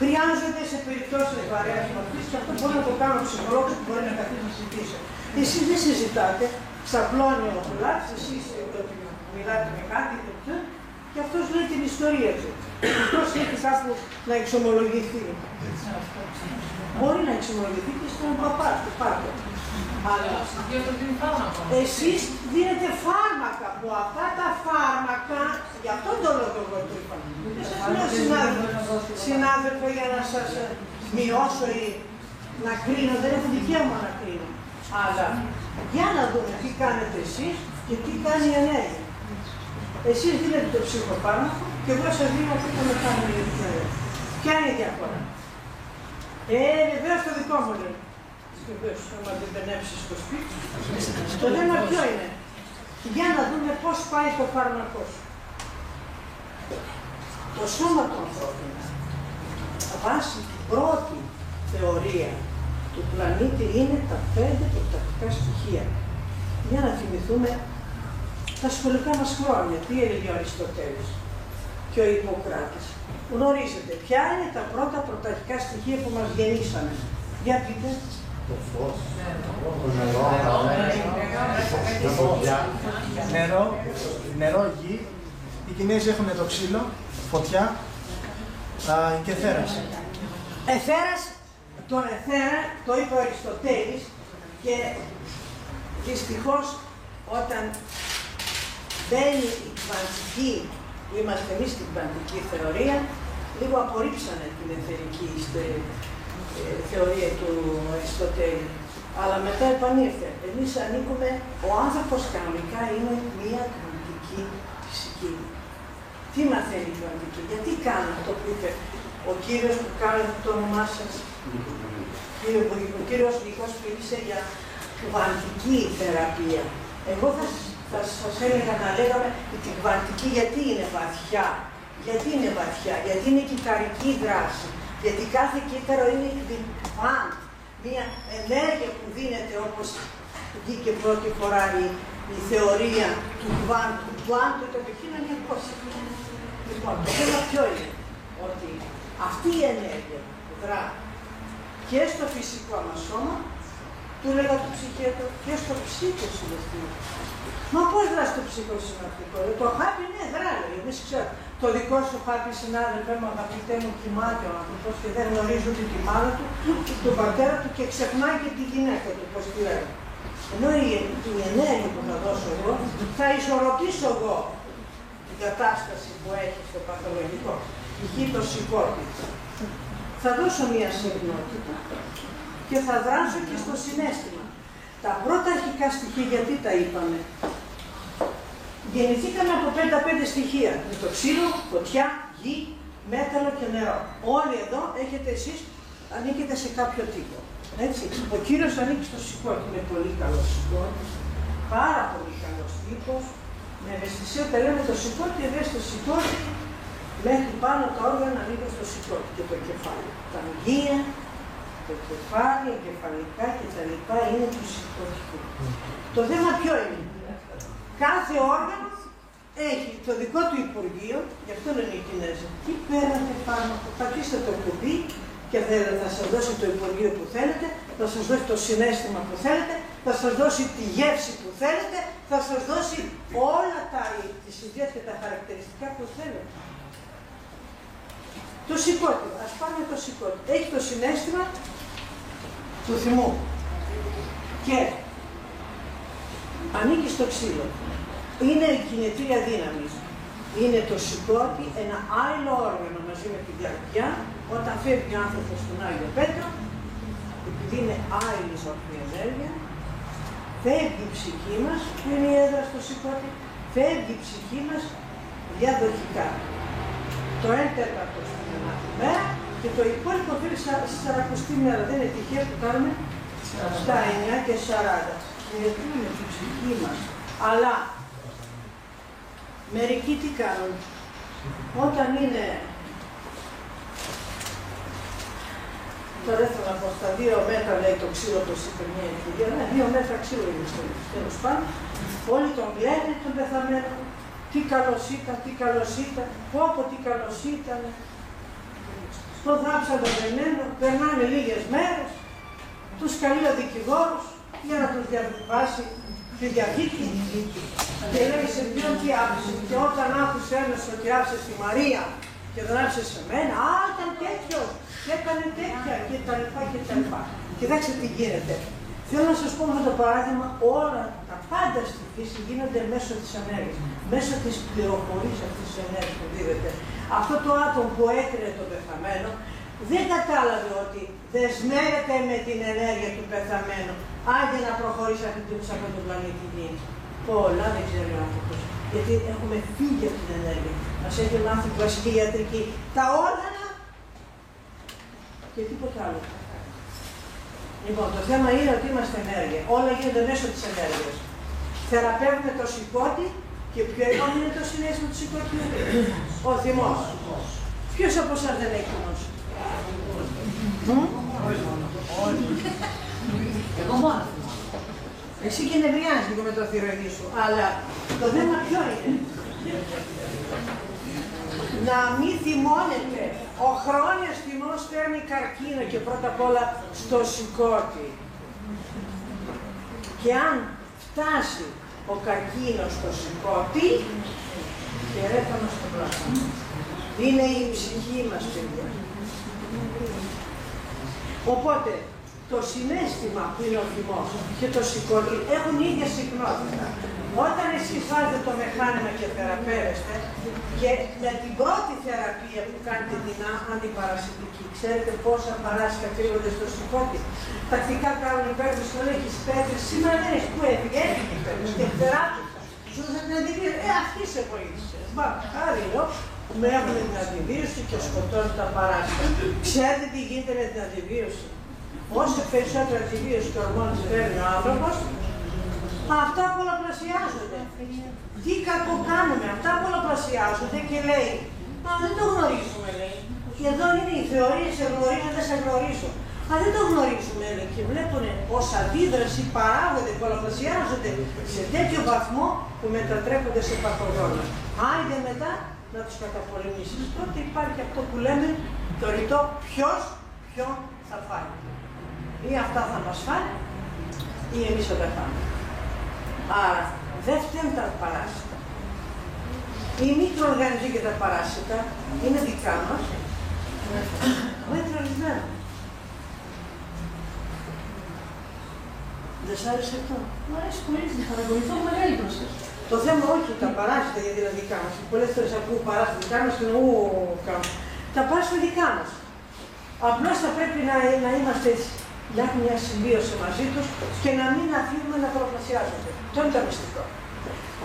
Χρειάζεται σε περιπτώσεις βαρέας μορφής και αυτό μπορεί να το κάνω ψυχολόγος που μπορεί να καθίσει να συζητήσει. Εσείς δεν συζητάτε, ξαπλώνει ο πουλάτης, εσείς μιλάτε με κάτι τέτοιο και αυτός λέει την ιστορία του. Αυτός έχει κάπου να εξομολογηθεί. Μπορεί να εξομολογηθεί και στον παπά του πάρκο. Αλλά εσείς δίνετε φάρμακα που αυτά τα φάρμακα, γι' αυτόν τον λόγο εγώ το είπα. Δεν σας λέω συνάδελφο για να σας μειώσω ή να κρίνω, δεν έχω δικαίωμα να κρίνω. Αλλά για να δούμε τι κάνετε εσείς και τι κάνει η ενέργεια. Εσείς δίνετε το ψυχοφάρμακο και εγώ σας δίνω αυτό που με κάνει η ενέργεια. Ποια είναι η διαφορά? Βεβαίως το δικό μου λέει. Βεβαίως, άμα δεν πενέψεις στο σπίτι. Το θέμα ποιο είναι? Για να δούμε πώς πάει το φάρμακό σου. Το σώμα του ανθρώπινου, βάσει την πρώτη θεωρία του πλανήτη, είναι τα 5 πρωταρχικά στοιχεία. Για να θυμηθούμε τα σχολικά μας χρόνια. Τι έλεγε ο Αριστοτέλης και ο Ιπποκράτης. Γνωρίζετε ποια είναι τα πρώτα πρωταρχικά στοιχεία που μας γεννήσανε? Για πείτε. Το φως, το νερό, γη. Οι Κινέζοι έχουν το ξύλο, φωτιά και εθέρας. Εθέρας, τον εθέρα το είπε ο Αριστοτέλης και δυστυχώς όταν μπαίνει η κβαντική, που είμαστε εμείς στην κβαντική θεωρία, λίγο απορρίψανε την εθερική θεωρία του Αριστοτέλη. Αλλά μετά επανήλθε. Εμείς ανήκουμε, ο άνθρωπος κανονικά είναι μία κβαντική φυσική. Τι μαθαίνει η κβαντική, γιατί κάνει αυτό που είπε ο κύριος που κάνει το όνομά σας? Ο κύριος Νίκος μίλησε για κβαντική θεραπεία. Εγώ θα σας έλεγα να λέγαμε την κβαντική γιατί είναι βαθιά. Γιατί είναι βαθιά? Γιατί είναι κυταρική δράση. Γιατί κάθε κύτταρο είναι μια ενέργεια που δίνεται, όπως βγήκε πρώτη φορά η θεωρία του κουβάντου. Του κουβάντου το επικοίνωνε πώς. Λοιπόν, το θέμα ποιο είναι? Ότι αυτή η ενέργεια που δρά και στο φυσικό μας σώμα, του λέγα του ψυχέτο, και στο ψυχοσυναισθηματικό. Μα πώς δράσει το ψυχοσυναισθηματικό? Το χάπι ναι, δράει. Εμείς ξέρουμε. Το δικό σου χάπι, συνάδελφε μου, αγαπητέ μου, κοιμάται ο άνθρωπος και δεν γνωρίζει ούτε τη μάνα του, τον πατέρα του και ξεχνάει και τη γυναίκα του, πώς τη λένε. Ενώ η ενέργεια που θα δώσω εγώ, θα ισορροπήσω εγώ την κατάσταση που έχει στο παθολογικό. Π.χ. το σηκώτη. Θα δώσω μια συχνότητα και θα δράσω και στο συναίσθημα. Τα πρώτα αρχικά στοιχεία, γιατί τα είπαμε? Γεννηθήκαμε από 55 στοιχεία. Με το ξύλο, φωτιά, γη, μέταλλο και νερό. Όλοι εδώ έχετε εσείς, ανήκετε σε κάποιο τύπο. Έτσι. Ο κύριος ανήκει στο σηκώτη. Είναι πολύ καλό σηκώτη. Πάρα πολύ καλός τύπος. Με ευαισθησία, όταν λέμε το σηκώτη, ευαίσθητο σηκώτη, μέχρι πάνω τα όργανα ανήκουν στο σηκώτη και το κεφάλι. Τα αγγεία, το κεφάλι, εγκεφαλικά κτλ. Είναι του σηκώτικου. Το θέμα ποιο είναι? Κάθε όργανο έχει το δικό του Υπουργείο, γι' αυτό είναι οι Κινέζοι. Τι παίρνετε φάρμακο, πατήστε το κουμπί και θα σας δώσει το Υπουργείο που θέλετε, θα σας δώσει το συναίσθημα που θέλετε, θα σας δώσει τη γεύση που θέλετε, θα σας δώσει όλα τις ιδέες και τα χαρακτηριστικά που θέλετε. Το σηκώτη, ας πάμε το σηκώτη. Έχει το συναίσθημα του θυμού και ανήκει στο ξύλο. Είναι η κινητήρια δύναμη. Είναι το σηκώτη, ένα άλλο όργανο μαζί με την καρδιά. Όταν φεύγει ο άνθρωπος στον Άγιο Πέτρο, επειδή είναι άλλη μορφή ενέργεια, φεύγει η ψυχή μας, που είναι η έδρα στο σηκώτη, φεύγει η ψυχή μας διαδοχικά. Το 1/4 στην μέρα και το υπόλοιπο φεύγει στη 40η μέρα. Δεν είναι τυχαία που κάνουμε στα 9:40. Διατρούμε την ψυχή μας. Αλλά μερικοί τι κάνουν? Όταν είναι, τώρα θέλω να πω, στα 2 μέτρα λέει το ξύλο, όπως είπε μια κυρία, 2 μέτρα ξύλο είναι στο τέλος πάντων. Όλοι τον λένε τον πεθαμένο. Τι καλός ήταν, τι καλός ήταν, πόπο τι καλός ήταν. Τον θάψαν τον πεμένο, περνάνε λίγες μέρες, τους καλεί ο δικηγόρος για να τους διαβιβάσει τη διαδίκη και λέει σε ποιον τι άφησε. Και όταν άκουσε ένας ότι άφησε στη Μαρία και δεν άφησε σε μένα, ήταν τέτοιο και έκανε τέτοια και τα λοιπά και τα λοιπά. Κοιτάξτε τι γίνεται. Θέλω να σας πω με το παράδειγμα, όλα τα πάντα στη φύση γίνονται μέσω της ενέργειας, μέσω της πληροφορίας αυτής της ενέργειας που δίδεται. Αυτό το άτομο που έκρινε τον πεθαμένο δεν κατάλαβε ότι δεσμεύεται με την ενέργεια του πεθαμένου. Άντε να προχωρήσει αυτή από τον πλανήτη Γη. Πολλά δεν ξέρει ο άνθρωπος. Γιατί έχουμε φύγει από την ενέργεια. Μας έχει μάθει κλασική ιατρική. Τα όργανα και τίποτα άλλο. Λοιπόν, το θέμα είναι ότι είμαστε ενέργεια. Όλα γίνονται μέσω της ενέργειας. Θεραπεύουμε το σηκώτη και ποιο είναι το συναίσθημα του σηκώτη? Ο θυμός. Ποιος από εσάς δεν έχει θυμός? Εγώ μόνο. Εσύ και νευριάζεις λίγο με το θηροειδή σου. Αλλά το θέμα ποιο είναι? Να μην θυμώνετε. Ο χρόνιος θυμός φέρνει καρκίνο και πρώτα απ' όλα στο σηκώτη. Και αν φτάσει ο καρκίνος στο σηκώτη, χαιρέταμε στο πλάσμα. Είναι η ψυχή μας, παιδιά. Οπότε, το συναίσθημα που είναι ο θυμός και το σηκώτη έχουν ίδια συχνότητα. Όταν εσείς βάζετε το μηχάνημα και θεραπεύεστε και με την πρώτη θεραπεία που κάνετε την αντιπαρασιτική, ξέρετε πόσα παράσιτα κρύβονται στο σηκώτη. Τακτικά κάνουν υπέρβες και λέει έχεις πέτρες, σήμερα δεν έχεις που έφυγε, έφυγε υπέρβες και θεράπευσα. Σου θα την αντιβίωση, αυτή σε βοήθησε. Μα, χάρη, με έχουν την αντιβίωση και σκοτώνουν τα παράσιτα. Ξέρετε τι γίνεται με την αντιβίωση? Όσο περισσότερο αντιβίωση και ορμόνες παίρνει ο άνθρωπος, αυτά πολλαπλασιάζονται. Τι κακό κάνουμε, αυτά πολλαπλασιάζονται και λέει, μα δεν το γνωρίζουμε, λέει. Και εδώ είναι η θεωρία, σε γνωρίζω, δεν σε γνωρίζω. Αν δεν το γνωρίζουμε και βλέπουν ως αντίδραση παράγονται, πολλαπλασιάζονται σε τέτοιο βαθμό που μετατρέπονται σε παθογόνα. Άιντε μετά να τους καταπολεμήσεις. Τότε υπάρχει αυτό που λέμε το ρητό ποιος ποιον θα φάει. Ή αυτά θα μας φάνε ή εμείς θα τα φάμε. Άρα δεν φταίνουν τα παράσιτα. Οι μικροοργανισμοί και τα παράσιτα είναι δικά μας, μετραλισμένα. Δεν σ' άρεσε αυτό? Μου αρέσει πολύ, να παρακολουθώ μεγάλη προσοχή. Το θέμα όχι τα παράσιτα γιατί είναι δικά μας. Πολλές φορές ακούω παράσιτα δικά μας και εννοώ κάνω. Τα παράσιτα δικά μας. Απλώς θα πρέπει να είμαστε έτσι. Να έχουμε μια συμβίωση μαζί τους και να μην αφήνουμε να πολλαπλασιάζονται. Αυτό είναι το μυστικό.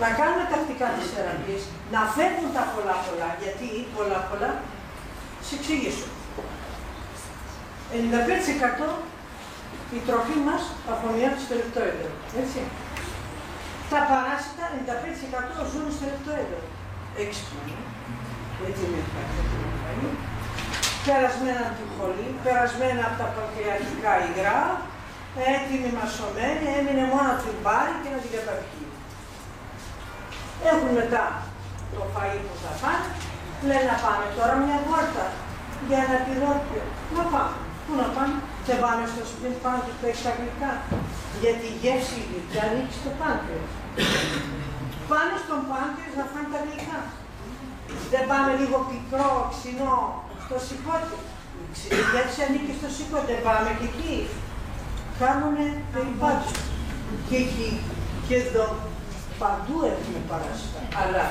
Να κάνουμε τακτικά τις θεραπείες, να φεύγουν τα πολλά, γιατί πολλά, σε εξηγήσω. 95% η τροφή μας αφομοιώνεται στο λεπτό έντερο, έτσι. Τα παράσιτα 95% ζουν στο λεπτό έντερο. Έξυπνα, έτσι είναι ευχαριστή. Περασμένα από την χολή, περασμένα από τα παγκρεατικά υγρά, έτοιμη μασωμένη, έμεινε μόνο να την πάρει και να την καταπιεί. Έχουν μετά το φαΐ που θα πάνε, λένε να πάμε τώρα μια βόλτα για ένα πυρόπιο. Να πάμε. Πού να πάμε? Δεν πάμε στο σπίτι πάνω του που έχει τα γλυκά. Γιατί η γεύση γλυκά ανήκει στο πάνκρεας. Πάνε στον πάνκρεας να φάνε τα γλυκά. Δεν πάμε λίγο πικρό, ξινό, στο σηκώτη. Η γεύση ανήκει στο σηκώτη. Δεν πάμε και εκεί. Κάνουνε περιπάτους. Και εκεί και εδώ. Παντού έχουμε παράσιτα. Αλλά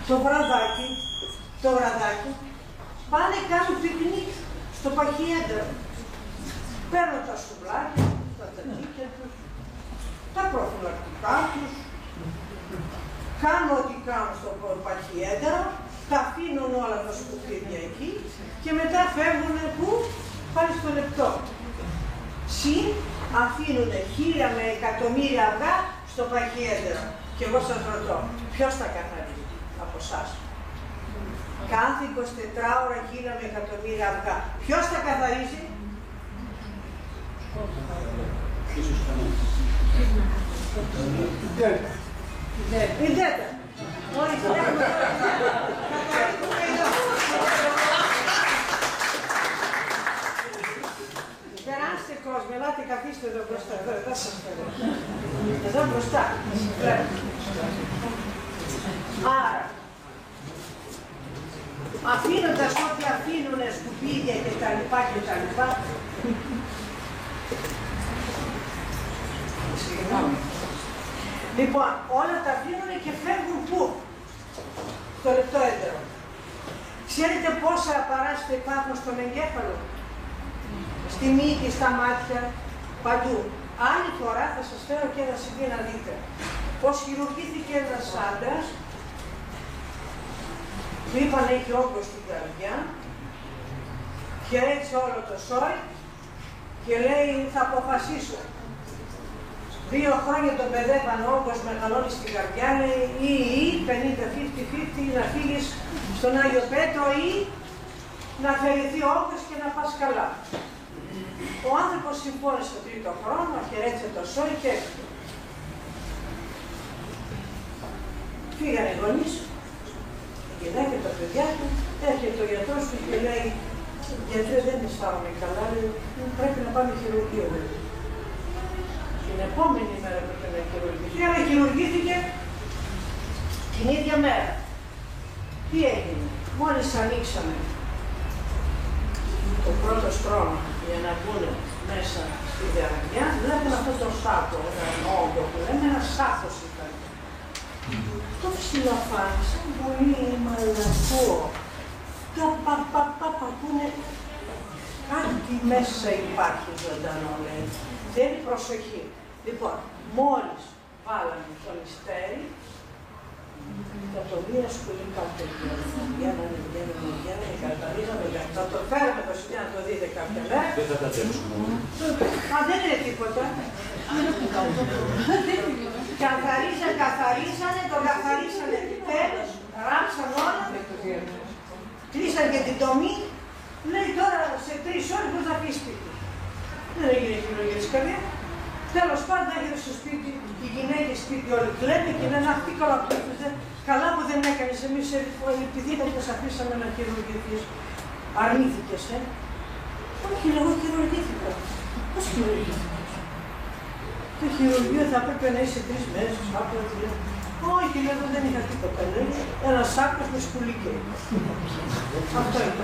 το βραδάκι, πάνε κάνουν πικνίκ στο παχιέντρο. Παίρνουν τα σουβλάκια, τα τατζίκια τους, τα προφυλακτικά τους, κάνουν ό,τι κάνουν στο παχιέντρο, τα αφήνουν όλα τα σκουπίδια εκεί και μετά φεύγουν πού? Πάνε στο λεπτό. Συν αφήνουν 1000 με εκατομμύρια αυγά στο παχιέντερο. Και εγώ σας ρωτώ, ποιος τα καθαρίζει από εσάς? Κάθε 24 ώρα 1000 με εκατομμύρια αυγά. Ποιος τα καθαρίζει? Η ΔΕΤΑ. Μόλις έχουμε περάστε κόσμο, ελάτε καθίστε εδώ μπροστά, εδώ σας φέρω. Εδώ μπροστά, άρα, αφήνοντας ό,τι αφήνουνε σκουπίδια και τα λοιπά και τα λοιπά, λοιπόν, όλα τα αφήνουνε και φεύγουν πού? Στο λεπτό έντερο. Ξέρετε πόσα παράσιτα υπάρχουν στον εγκέφαλο? Στη μύτη, στα μάτια, παντού. Άλλη φορά θα σας φέρω και ένα σημείο να δείτε. Πώς χειρουργήθηκε ένας άντρας, του είπαν έχει όγκο στην καρδιά, χαιρέτησε όλο το σόι και λέει θα αποφασίσω. 2 χρόνια τον παιδεύαν όγκος μεγαλώνει στην καρδιά, λέει ή 50-50-50 να φύγεις στον Άγιο Πέτρο ή να αφαιρεθεί όγκος και να πας καλά. Ο άνθρωπος συμφώνησε το 3ο χρόνο, χαιρέτησε το σόι και έφυγε. Φύγανε οι γονείς, η γυναίκα και τα παιδιά του, έρχεται ο γιατρός του και λέει γιατρέ δεν αισθάνομαι καλά, λέει, πρέπει να πάμε χειρουργείο. Την επόμενη μέρα πρέπει να χειρουργηθεί, αλλά χειρουργήθηκε την ίδια μέρα. Τι έγινε? Μόλις ανοίξαμε το πρώτο στρώμα για να μπουν μέσα στη καρδιά, βλέπουν αυτό το σάκο, έναν όγκο που λέμε, ένα σάκος ήταν. Το ψιλοφάνησε, πολύ μαλακό. Τα παπαπαπαπαπούνε, κάτι μέσα υπάρχει ζωντανό, λέει. Δεν είναι προσοχή. Λοιπόν, μόλις βάλαμε το μυστέρι, εκατομμύρια σκουλικά παιδιά, καταλήγαμε, θα το φέρουμε το σημείο να το δείτε κάποια μέρα. Δεν θα τα τρέψουμε. Μα δεν είναι τίποτα. Καθαρίσανε, το καθαρίσανε επιτέλους, ράψαν όλα. Κλείσαν και την τομή, λέει τώρα σε 3 ώρες μπορεί να πει σπίτι. Δεν έγινε χειρουργία της καρδιάς. Τέλος πάντων, έρχεται στο σπίτι, οι γυναίκες σπίτι όλοι κλαίνε και λένε αυτή καλά που έφυγε. Καλά που δεν έκανες, εμείς επειδή δεν σας αφήσαμε να χειρουργηθείς. Αρνήθηκες, Όχι, εγώ χειρουργήθηκα. Πώς χειρουργήθηκες? Το χειρουργείο θα έπρεπε να είσαι 3 μέρες, Όχι, λέω, δεν είχα τίποτα. Ένα σάκος με σκουλίκι. Αυτό είναι.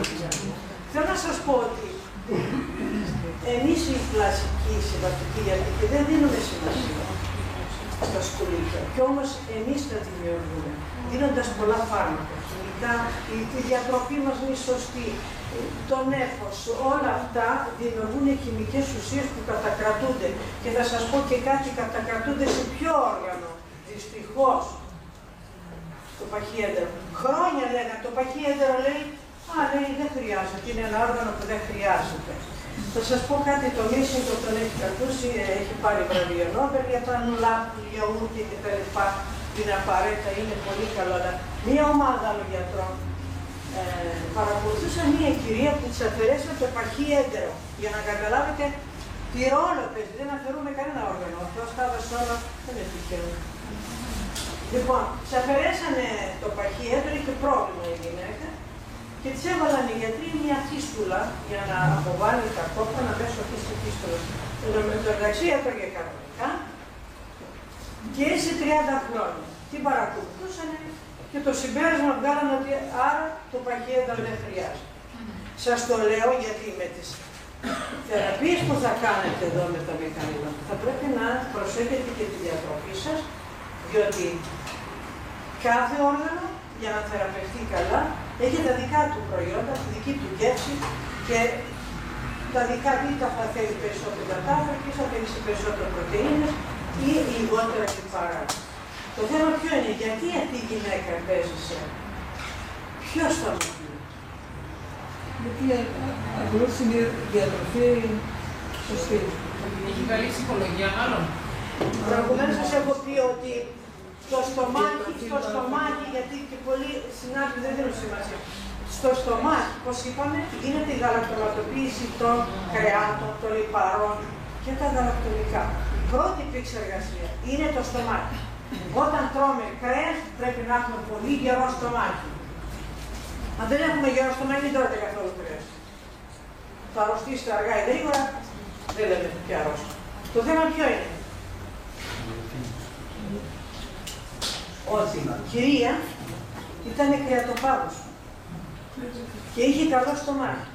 Θέλω να σας πω ότι εμείς οι κλασικοί συμβατικοί γιατροί δεν δίνουμε σημασία στα σκουλίκια. Κι όμως εμείς τα δημιουργούμε, δίνοντας πολλά φάρμακα, χημικά, η διατροφή μας είναι σωστή, το νέφος, όλα αυτά δημιουργούν χημικές ουσίες που κατακρατούνται. Και θα σας πω και κάτι, κατακρατούνται σε ποιο όργανο? Δυστυχώς, το παχύέντερο. Χρόνια λέγανε, το παχύέντερο λέει, λέει δεν χρειάζεται, είναι ένα όργανο που δεν χρειάζεται. Θα σας πω κάτι, το Μίσινγκ τον έχει ακούσει, έχει πάρει βραβείο Νόμπελ για τα νουλάπου, γιαούρτι και τα λοιπά. Είναι απαραίτητα, είναι πολύ καλό. Αλλά μία ομάδα άλλων γιατρών παρακολουθούσα μία κυρία που της αφαιρέσαμε το παχύέντερο. Για να καταλάβετε τι ρόλο παίζει, δεν αφαιρούμε κανένα όργανο. Αυτό τα έδωσε όλα, δεν είναι τυχαίο. Λοιπόν, της αφαιρέσανε το παχύέντερο, είχε πρόβλημα η γυναίκα. Και της έβαλαν οι γιατροί μια φίστουλα για να αποβάλει τα κόπανα μέσω αυτής της φίστουλας. Με το μεταξύ έτρωγε κανονικά και σε 30 χρόνια. Την παρακολουθούσαν και το συμπέρασμα βγάλανε ότι άρα το παχύέντερο δεν χρειάζεται. Σας το λέω γιατί με τις θεραπείες που θα κάνετε εδώ με τα μηχανήματα θα πρέπει να προσέχετε και τη διατροφή σας, διότι κάθε όργανο για να θεραπευτεί καλά έχει τα δικά του προϊόντα, τη δική του γεύση και τα δικά του, είτε θα θέλει περισσότερο υδατάνθρακα, είτε θα θέλει περισσότερο πρωτεΐνες ή λιγότερα λιπαρά. Το θέμα ποιο είναι, γιατί αυτή η γυναίκα επέζησε, ποιος θα μου πει? Γιατί ακολούθησε μια διατροφή σωστή. Έχει καλή ψυχολογία μάλλον. Προηγουμένως σας έχω πει ότι στο στομάχι, γιατί και πολλοί συνάδελφοι δεν δίνουν σημασία. Στο στομάχι, πώς είπαμε, γίνεται η γαλακτοματοποίηση των κρεάτων, των λιπαρών και τα γαλακτολικά. Η πρώτη επεξεργασία είναι το στομάχι. Όταν τρώμε κρέας πρέπει να έχουμε πολύ γερό στομάχι. Αν δεν έχουμε γερό στομάχι, δεν τρώτε καθόλου κρέας. Θα αρρωστήσετε αργά ή γρήγορα, δεν λέμε πια αρρώστια. Το θέμα ποιο είναι? Ότι η κυρία ήταν κρεατοπάγος και είχε καλό στομάχι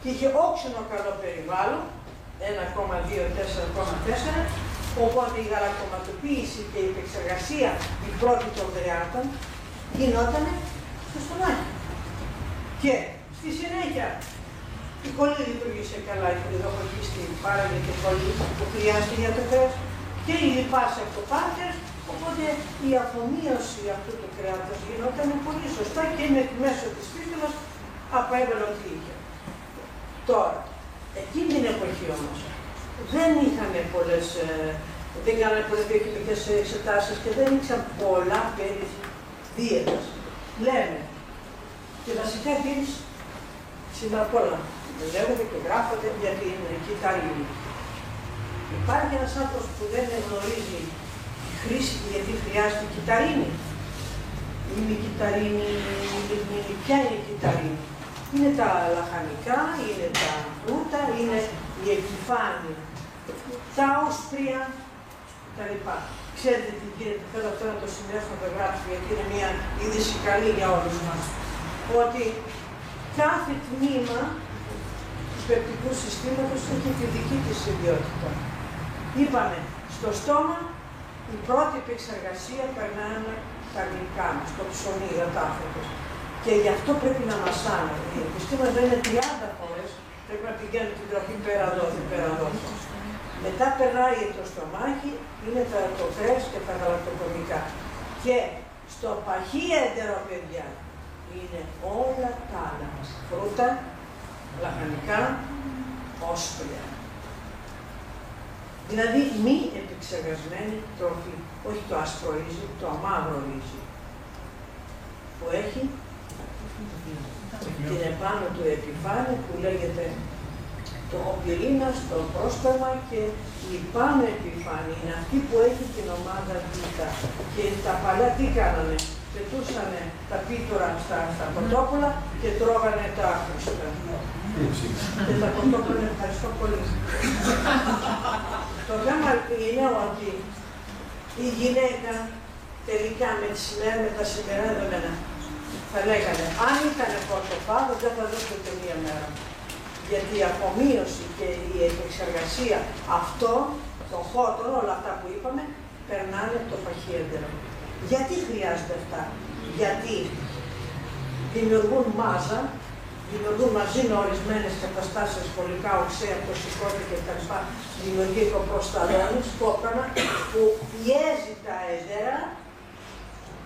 και είχε όξινο καλό περιβάλλον, 1,2-4,4, οπότε η γαλακτοματοποίηση και η επεξεργασία η πρώτη των κρεάτων γινόταν στο στομάχι. Και στη συνέχεια η κολλή λειτουργήσε καλά, η χολιδοχοκίστη πάραγε και κολλή που χρειάζεται για το κρέας και οι λιπάς αυτοπάτες. Οπότε η αφομοίωση αυτού του κρέατος γινόταν πολύ σωστά και μέσω της φίστουλας απέβαινε ό,τι είχε. Τώρα, εκείνη την εποχή όμως, δεν είχαν πολλές, δεν κάνανε πολλές βιοχημικές εξετάσεις και δεν ήξεραν πολλά περί δίαιτας. Λέμε, και βασικά εκείνης σήμερα απ' όλα λέγονται και γράφονται για την κυταρίνη. Υπάρχει ένας άνθρωπος που δεν γνωρίζει χρήση γιατί χρειάζεται κυταρίνη. Είναι η κυταρίνη, ποια είναι η κυταρίνη? Είναι τα λαχανικά, είναι τα φρούτα, είναι η εκυφάνη, τα όσπρια κτλ. Ξέρετε τι γίνεται, θέλω αυτό να το σημειώσω να το γράψω γιατί είναι μια είδηση καλή για όλους μας. Ότι κάθε τμήμα του πεπτικού συστήματος έχει τη δική της ιδιότητα. Είπαμε, στο στόμα η πρώτη επεξεργασία περνάνε τα γλυκά μας, το ψωμί, υδατάνθρακες. Και γι' αυτό πρέπει να μασάνε. Οι επιστήμονες λένε 30 φορές πρέπει να πηγαίνουν την τροφή πέρα δόθη, πέρα δόθη. Μετά περνάει το στομάχι, είναι το κρέας και τα γαλακτοκομικά. Και στο παχύέντερο, παιδιά, είναι όλα τα άλλα μας. Φρούτα, λαχανικά, όσπρια. Δηλαδή μη επεξεργασμένη τροφή, όχι το άσπρο ρύζι, το αμαύρο ρύζι, που έχει την επάνω του επιφάνεια που λέγεται το πυρήνας, το πρόστομα και η πάνω επιφάνεια είναι αυτή που έχει την ομάδα Β. Και τα παλιά τι κάνανε, πετούσανε τα πίτωρα στα κοτόπουλα και τρώγανε τα άκουστα. Και τα κοτόπουλα, ευχαριστώ πολύ. Το θέμα είναι ότι η γυναίκα τελικά με τα σημερινά δεδομένα θα λέγανε, αν ήταν πορτοφάδο δεν θα δώσει ούτε μία μέρα. Γιατί η αφομοίωση και η επεξεργασία αυτών των χώτρων, όλα αυτά που είπαμε, περνάνε από το παχύεντερο. Γιατί χρειάζονται αυτά? Γιατί δημιουργούν μάζα, δημιουργούν μαζί με ορισμένες καταστάσεις σχολικά, οξέα, τοξικότητα κτλ. Δημιουργεί κοπροσταλώνεις, κόπρανα, που πιέζει τα έδερα,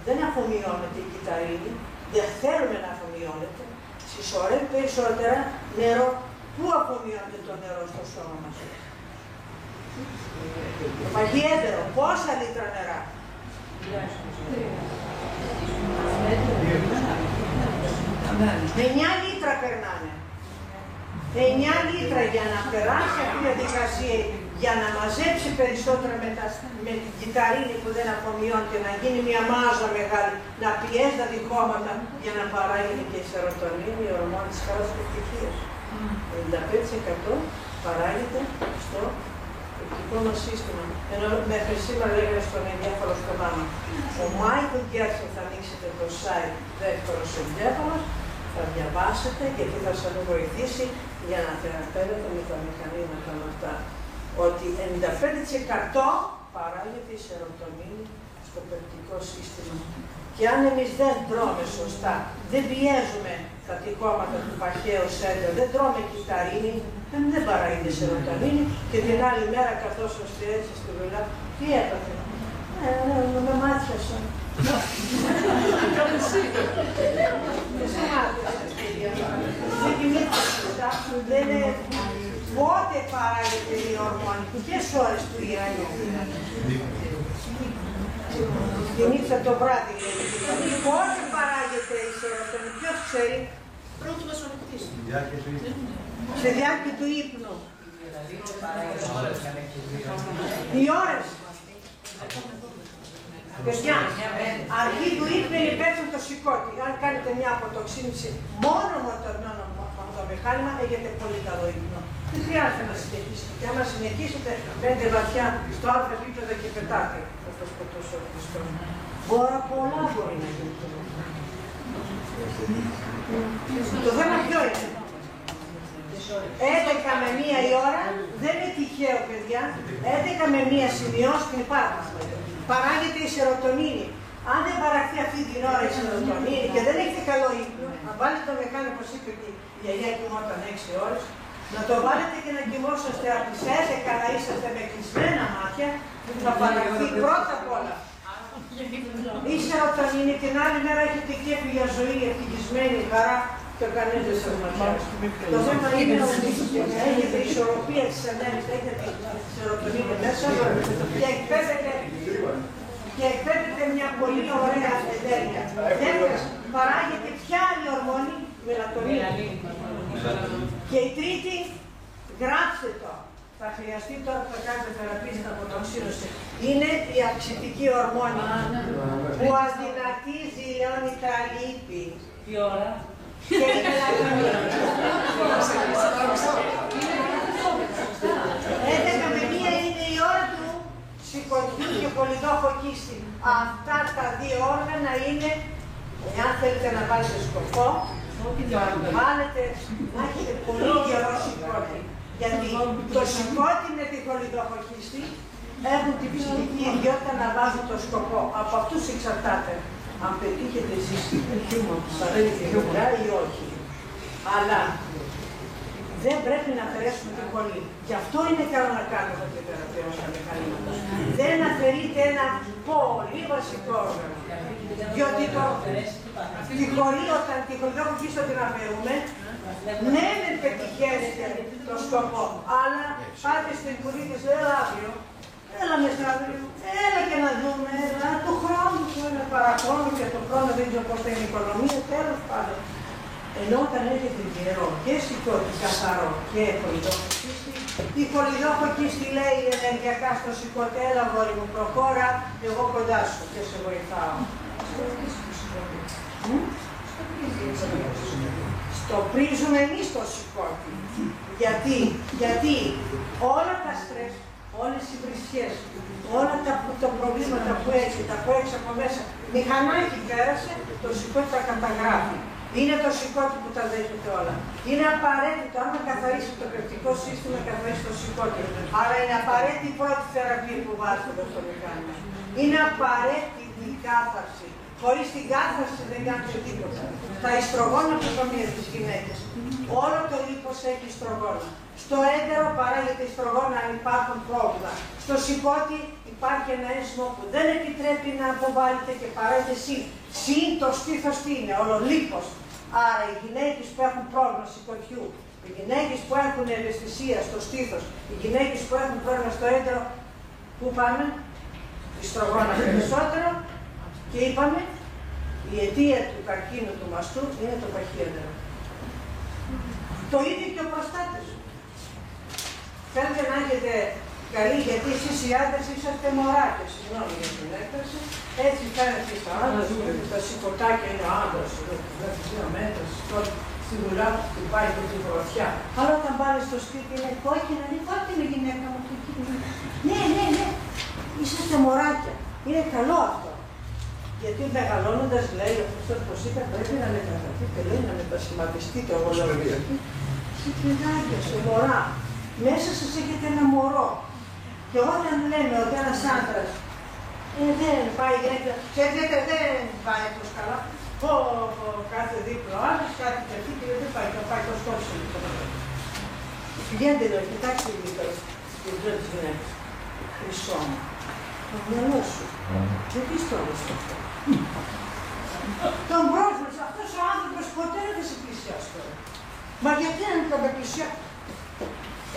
δεν αφομοιώνεται η κυταρίνη, δεν θέλουμε να αφομοιώνεται. Συσσωρεύει περισσότερα νερό. Πού αφομοιώνεται το νερό στο σώμα μας? Το παχύεντερο, πόσα λίτρα νερά? 9 λίτρα περνάνε. 9 λίτρα για να περάσει αυτή τη διαδικασία, για να μαζέψει περισσότερα με την κυταρίνη που δεν αφομοιώνεται, να γίνει μια μάζα μεγάλη, να πιέζει τα διχώματα για να παράγει και η σερωτονίνη, η ορμόνη της χαράς και ευτυχίας. 95% παράγεται στο οπτικό μας σύστημα. Ενώ μέχρι σήμερα λέγανε στον εγκέφαλο στο μάμα. Ο Μάικλ Γκέρσον, θα ανοίξετε το site δεύτερος εγκέφαλος, θα διαβάσετε γιατί θα σας βοηθήσει για να θεραπεύετε με τα μηχανήματα με αυτά. Ότι 95% παράγεται η σερωτονίνη στο οπτικό σύστημα. Και αν εμείς δεν τρώμε σωστά, δεν πιέζουμε τα τυχώματα του παχαίου σέντερ, δεν τρώμε κυταρίνη, δεν παράγεται σερωτονίνη και την άλλη μέρα καθώς είστε έτσι στη δουλειά, τι έπαθε? Με μάτιασα. Δεν κοιμήθηκα. Πότε παράγεται η ορμόνη, ποιες ώρες του ηρανιού? Τη νύχτα το βράδυ, λέει. Πότε παράγεται η σερωτονίνη, ποιος ξέρει? Πρώτη μεσονυχτής. Στη διάρκεια του ύπνου. Οι ώρες. Παιδιά, αρχή του ύπνου είναι υπεύθυνο το σηκώτη. Αν κάνετε μια αποτοξίνηση μόνο με το μηχάνημα, έχετε πολύ καλό ύπνο. Δεν χρειάζεται να συνεχίσετε. Και άμα συνεχίσετε, μπαίνετε βαθιά στο άλλο επίπεδο και πετάτε. Όπως πετούσε ο Χριστός. Πολλά μπορεί να γίνει. Το θέμα ποιο είναι? 11 με 1 η ώρα, δεν είναι τυχαίο παιδιά, 11 με 1 σημειώσει την υπάρχουν. Παράγεται η σερωτονίνη. Αν δεν παραχθεί αυτή την ώρα η σερωτονίνη και δεν έχετε καλό ύπνο, να βάλετε το μηχάνημα, όπως είπε και η γιαγιά κοιμόταν 6 ώρες, να το βάλετε και να κοιμόσαστε από τις 11 να είσαστε με κλεισμένα μάτια, θα παραχθεί πρώτα απ' όλα η σερωτονίνη, την άλλη μέρα έχετε κέφι για ζωή, ευτυχισμένη, χαρά και κανείς δεν σας ματιάζει. Το θέμα είναι ότι έχετε ισορροπία της ενέργειας, έχετε σερωτονίνη μέσα και εκπέμπεται μια πολύ ωραία ενέργεια. Δεύτερον, παράγεται ποια άλλη ορμόνη? Μελατονίνη. Και η τρίτη, γράψτε το. Θα χρειαστεί τώρα που θα κάνετε θεραπεία στην αποτοξίνωση. Είναι η αυξητική ορμόνη που αδυνατεί, ζηλιώνει τα λίπη. Τι ώρα? Και η μελατονίνη. 11 με 1 είναι η ώρα του σηκωτιού και πολυδόχο κίστη. Αυτά τα δύο όργανα είναι, εάν θέλετε να βάλετε σκοπό, βάλετε να έχετε πολύ καιρό σηκώτη. Γιατί το σηκώτη με τη πολυδόχο-κίστη έχουν την ψυχική ιδιότητα να βάζουν το σκοπό. Από αυτούς εξαρτάται αν πετύχετε εσείς χιούμορ, σας αρέσει τη χιούμορ ή όχι. Αλλά δεν πρέπει να αφαιρέσουμε την κολλή. Γι' αυτό είναι καλό να κάνουμε τη θεραπεία στα μηχανήματα. Δεν αφαιρείται ένα πολύ βασικό όργανο. Διότι τη κολλή, όταν τη πολυδόχο-κίστη την αφαιρούμε, ναι, δεν πετυχαίνετε το σκοπό, αλλά πάτε στην κουλή και λέει αύριο, έλα μεθαύριο, έλα και να δούμε, έλα του χρόνου που είναι παραχρόνου και του χρόνου δεν ξέρω πώς θα είναι η οικονομία, τέλος πάντων. Ενώ όταν έχετε γερό και σηκώτη καθαρό και χολιδόχο κίστη, η χολιδόχο κίστη λέει ενεργειακά στο σηκώτη, έλα γόρι μου προχώρα, εγώ κοντά σου και σε βοηθάω. Στο πρίζουμε εμείς το σηκώτη. Γιατί όλα τα στρες, όλες οι βρισιές, όλα τα προβλήματα που έχει, τα που έχει από μέσα, μηχανάκι πέρασε, το σηκώτη τα καταγράφει. Είναι το σηκώτη που τα δέχεται όλα. Είναι απαραίτητο, άμα καθαρίσει το κρεπτικό σύστημα, καθαρίσει το σηκώτη. Άρα είναι απαραίτητη η πρώτη θεραπεία που βάζετε στο μηχάνημα. Είναι απαραίτητη η κάθαρση. Χωρίς την κάθαρση δεν κάνετε τίποτα. Τα ιστρογόνα που είπαμε τις γυναίκες. Όλο το λίπος έχει ιστρογόνα. Στο έντερο παράγεται ιστρογόνα αν υπάρχουν πρόβλημα. Στο σηκώτη υπάρχει ένα ένσημο που δεν επιτρέπει να αποβάλλεται και παράγεται συν. Συν το στήθος τι είναι, όλο λίπος. Άρα οι γυναίκες που έχουν πρόβλημα σηκωτιού, οι γυναίκες που έχουν ευαισθησία στο στήθος, οι γυναίκες που έχουν πρόβλημα στο έντερο, πού πάμε, ιστρογόνα περισσότερο. Και είπαμε, η αιτία του καρκίνου του μαστού είναι το παχύεντερο. Το ίδιο και ο προστάτης. Φαίνεται να έχετε καλή, γιατί εσείς οι άντρες είσαστε μωράκες, συγγνώμη για την έκταση. Έτσι φαίνεται στα άντρες, τα σηκωτάκια είναι ο άντρας, 2 μέτρα, στη δουλειά του χτυπάει και την γροθιά. Αλλά όταν πάλι στο σπίτι είναι κόκκινα, είναι κόκκινη γυναίκα μου. Ναι, είσαστε μωράκια. Είναι καλό αυτό. Γιατί μεγαλώνοντας λέει, αυτό πως είπα, πρέπει να μεταγραφείτε, λέει, να μετασχηματιστείτε ορολογία. Σε παιδάκια, σε μωρά. Μέσα σας έχετε ένα μωρό. Και όταν λέμε ότι ένας άντρας δεν πάει γυναίκα, ξέρετε, δεν πάει τόσο καλά. Κάθε δίπλο άλλος, κάτι τέτοιο και δεν πάει, θα πάει το σκόψο. Πηγαίνετε εδώ, κοιτάξτε λίγο την ζωή της γυναίκας. Χρυσό μου. Το μυαλό σου. Δεν πιστεύεις αυτό. Τον πρόσφερε, αυτός ο άνθρωπος ποτέ δεν θα σε πλησιάσει τώρα. Μα γιατί να μην τον πλησιάσει.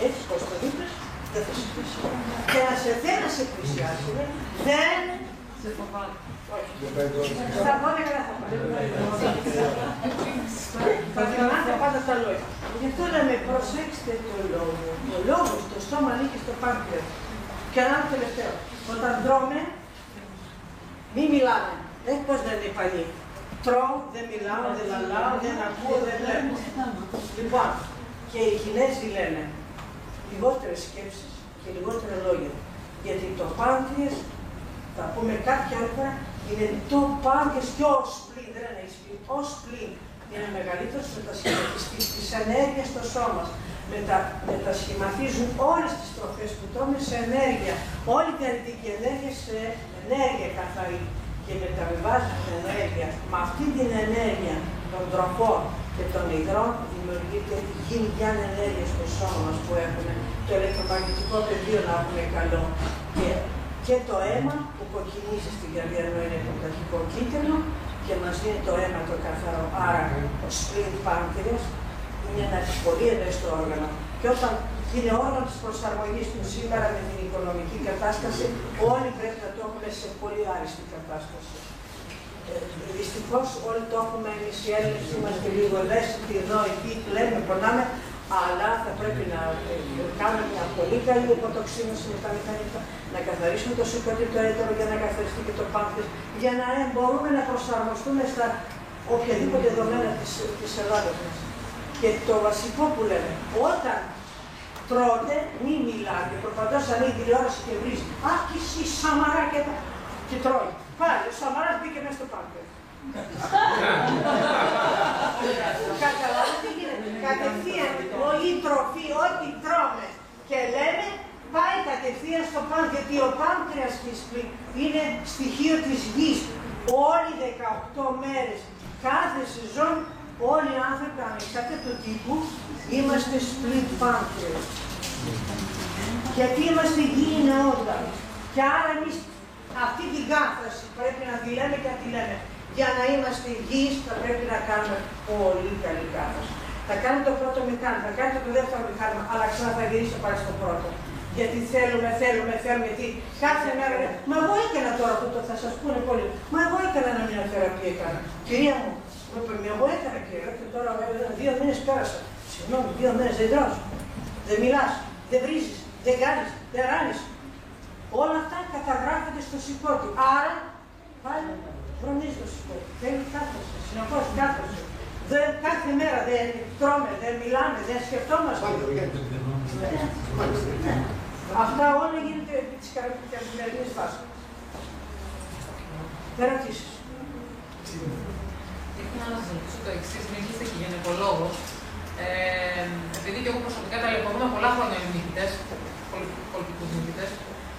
Έτσι πως το δίπλες, δεν θα σε πλησιάσει. Και να σε θέλει να σε πλησιάσει, δεν σε φοβάται. Όχι. Στα 12 δεν θα πάει. Θα θυμάστε πάντα τα λόγια. Γι' αυτό λέμε προσέξτε το λόγο. Ο λόγος, το στόμα ανήκει στο πάνθυρο. Και ένα άλλο τελευταίο. Όταν τρώμε, μην μιλάμε. Πώς δεν είναι παλιοί. Τρώω, δεν μιλάω, δεν λαλάω, δεν ακούω, δεν βλέπω. Λοιπόν, και οι Κινέζοι λένε λιγότερες σκέψεις και λιγότερα λόγια. Γιατί το πάνθυες, θα πούμε κάποια άλλη φορά, είναι το πάνθυες και ο σπλήν, δεν είναι σπλήν, ο σπλήν είναι μεγαλύτερος μετασχηματιστής της ενέργειας στο σώμα. Μετασχηματίζουν όλες τις τροφές που τρώμε σε ενέργεια. Όλη την αρνητική ενέργεια σε ενέργεια καθαρή. Και μεταβιβάζουν την ενέργεια. Με αυτή την ενέργεια των τροφών και των υγρών δημιουργείται γενικιά ενέργεια στο σώμα μας που έχουμε. Το ηλεκτρομαγνητικό πεδίο να έχουμε καλό. Και το αίμα που κοκκινίζει στην καρδιά ενώ είναι το ταχικό κίτρινο και μας δίνει το αίμα το καθαρό. Άρα ο σπλήν πάνθυρας είναι ένα πολύ ευαίσθητο όργανο. Και όταν είναι όργανο της προσαρμογής του σήμερα με την οικονομική κατάσταση, όλοι πρέπει να το έχουμε σε πολύ άριστη κατάσταση. Δυστυχώς όλοι το έχουμε εμείς οι Έλληνες, είμαστε λίγο ευαίσθητοι εδώ, εκεί, λέμε, πονάμε, αλλά θα πρέπει να κάνουμε μια πολύ καλή αποτοξίνωση με τα μηχανικά, να καθαρίσουμε το σηκώτη το έτερο για να καθαριστεί και το πάνθυος, για να μπορούμε να προσαρμοστούμε στα οποιαδήποτε δεδομένα της Ελλάδας μας. Και το βασικό που λέμε, όταν τρώτε, μην μιλάτε. Προπαντός ανοίγει τηλεόραση και βρίζει. Αχ, και εσύ Σαμαρά και τρώει. Πάλι, ο Σαμαράς μπήκε μέσα στο πάνθυο. Καταλάβατε τι γίνεται. Κατευθείαν, η τροφή, ό,τι τρώμε και λέμε, πάει κατευθείαν στο πάνθυο. Γιατί ο πάνθυας είναι στοιχείο της γης. Όλοι 18 μέρες, κάθε σεζόν, όλοι οι άνθρωποι, ανεξάρτητα του τύπου, είμαστε split pancreas. Γιατί είμαστε γήινα όντα. Και άρα εμείς αυτή την κάθαρση πρέπει να τη λέμε και να τη λέμε. Για να είμαστε υγιείς θα πρέπει να κάνουμε πολύ καλή κάθαρση. Θα κάνουμε το πρώτο μηχάνημα, θα κάνουμε το δεύτερο μηχάνημα, αλλά ξανά θα γυρίσω πάλι στο πρώτο. Γιατί θέλουμε, γιατί κάθε μέρα μα εγώ έκανα τώρα που θα σας πούνε πολύ. Μα εγώ έκανα μια θεραπεία έκανα. Κυρία μου, Μου είπε, εγώ έκανα και τώρα 2 μήνες πέρασα. Συγγνώμη, 2 μήνες δεν τρως, δεν μιλάς, δεν βρίζεις, δεν κάνεις, δεν ράνεις. Όλα αυτά καταγράφονται στο σηκώτη. Άρα, πάλι φρονίζει το σηκώτη. Θέλει κάθεση, συνεχώς κάθεση. Κάθε μέρα δεν τρώμε, δεν μιλάμε, δεν σκεφτόμαστε. Αυτά όλα γίνεται επί της καθημερινής βάσης. Ερωτήσεις. Ήθελα να σας ρωτήσω το εξής, μην είστε και γυναικολόγος. Επειδή και εγώ προσωπικά ταλαιπωρούμε πολλά χρόνια οι μύθιτες, πολιτικούς μύθιτες,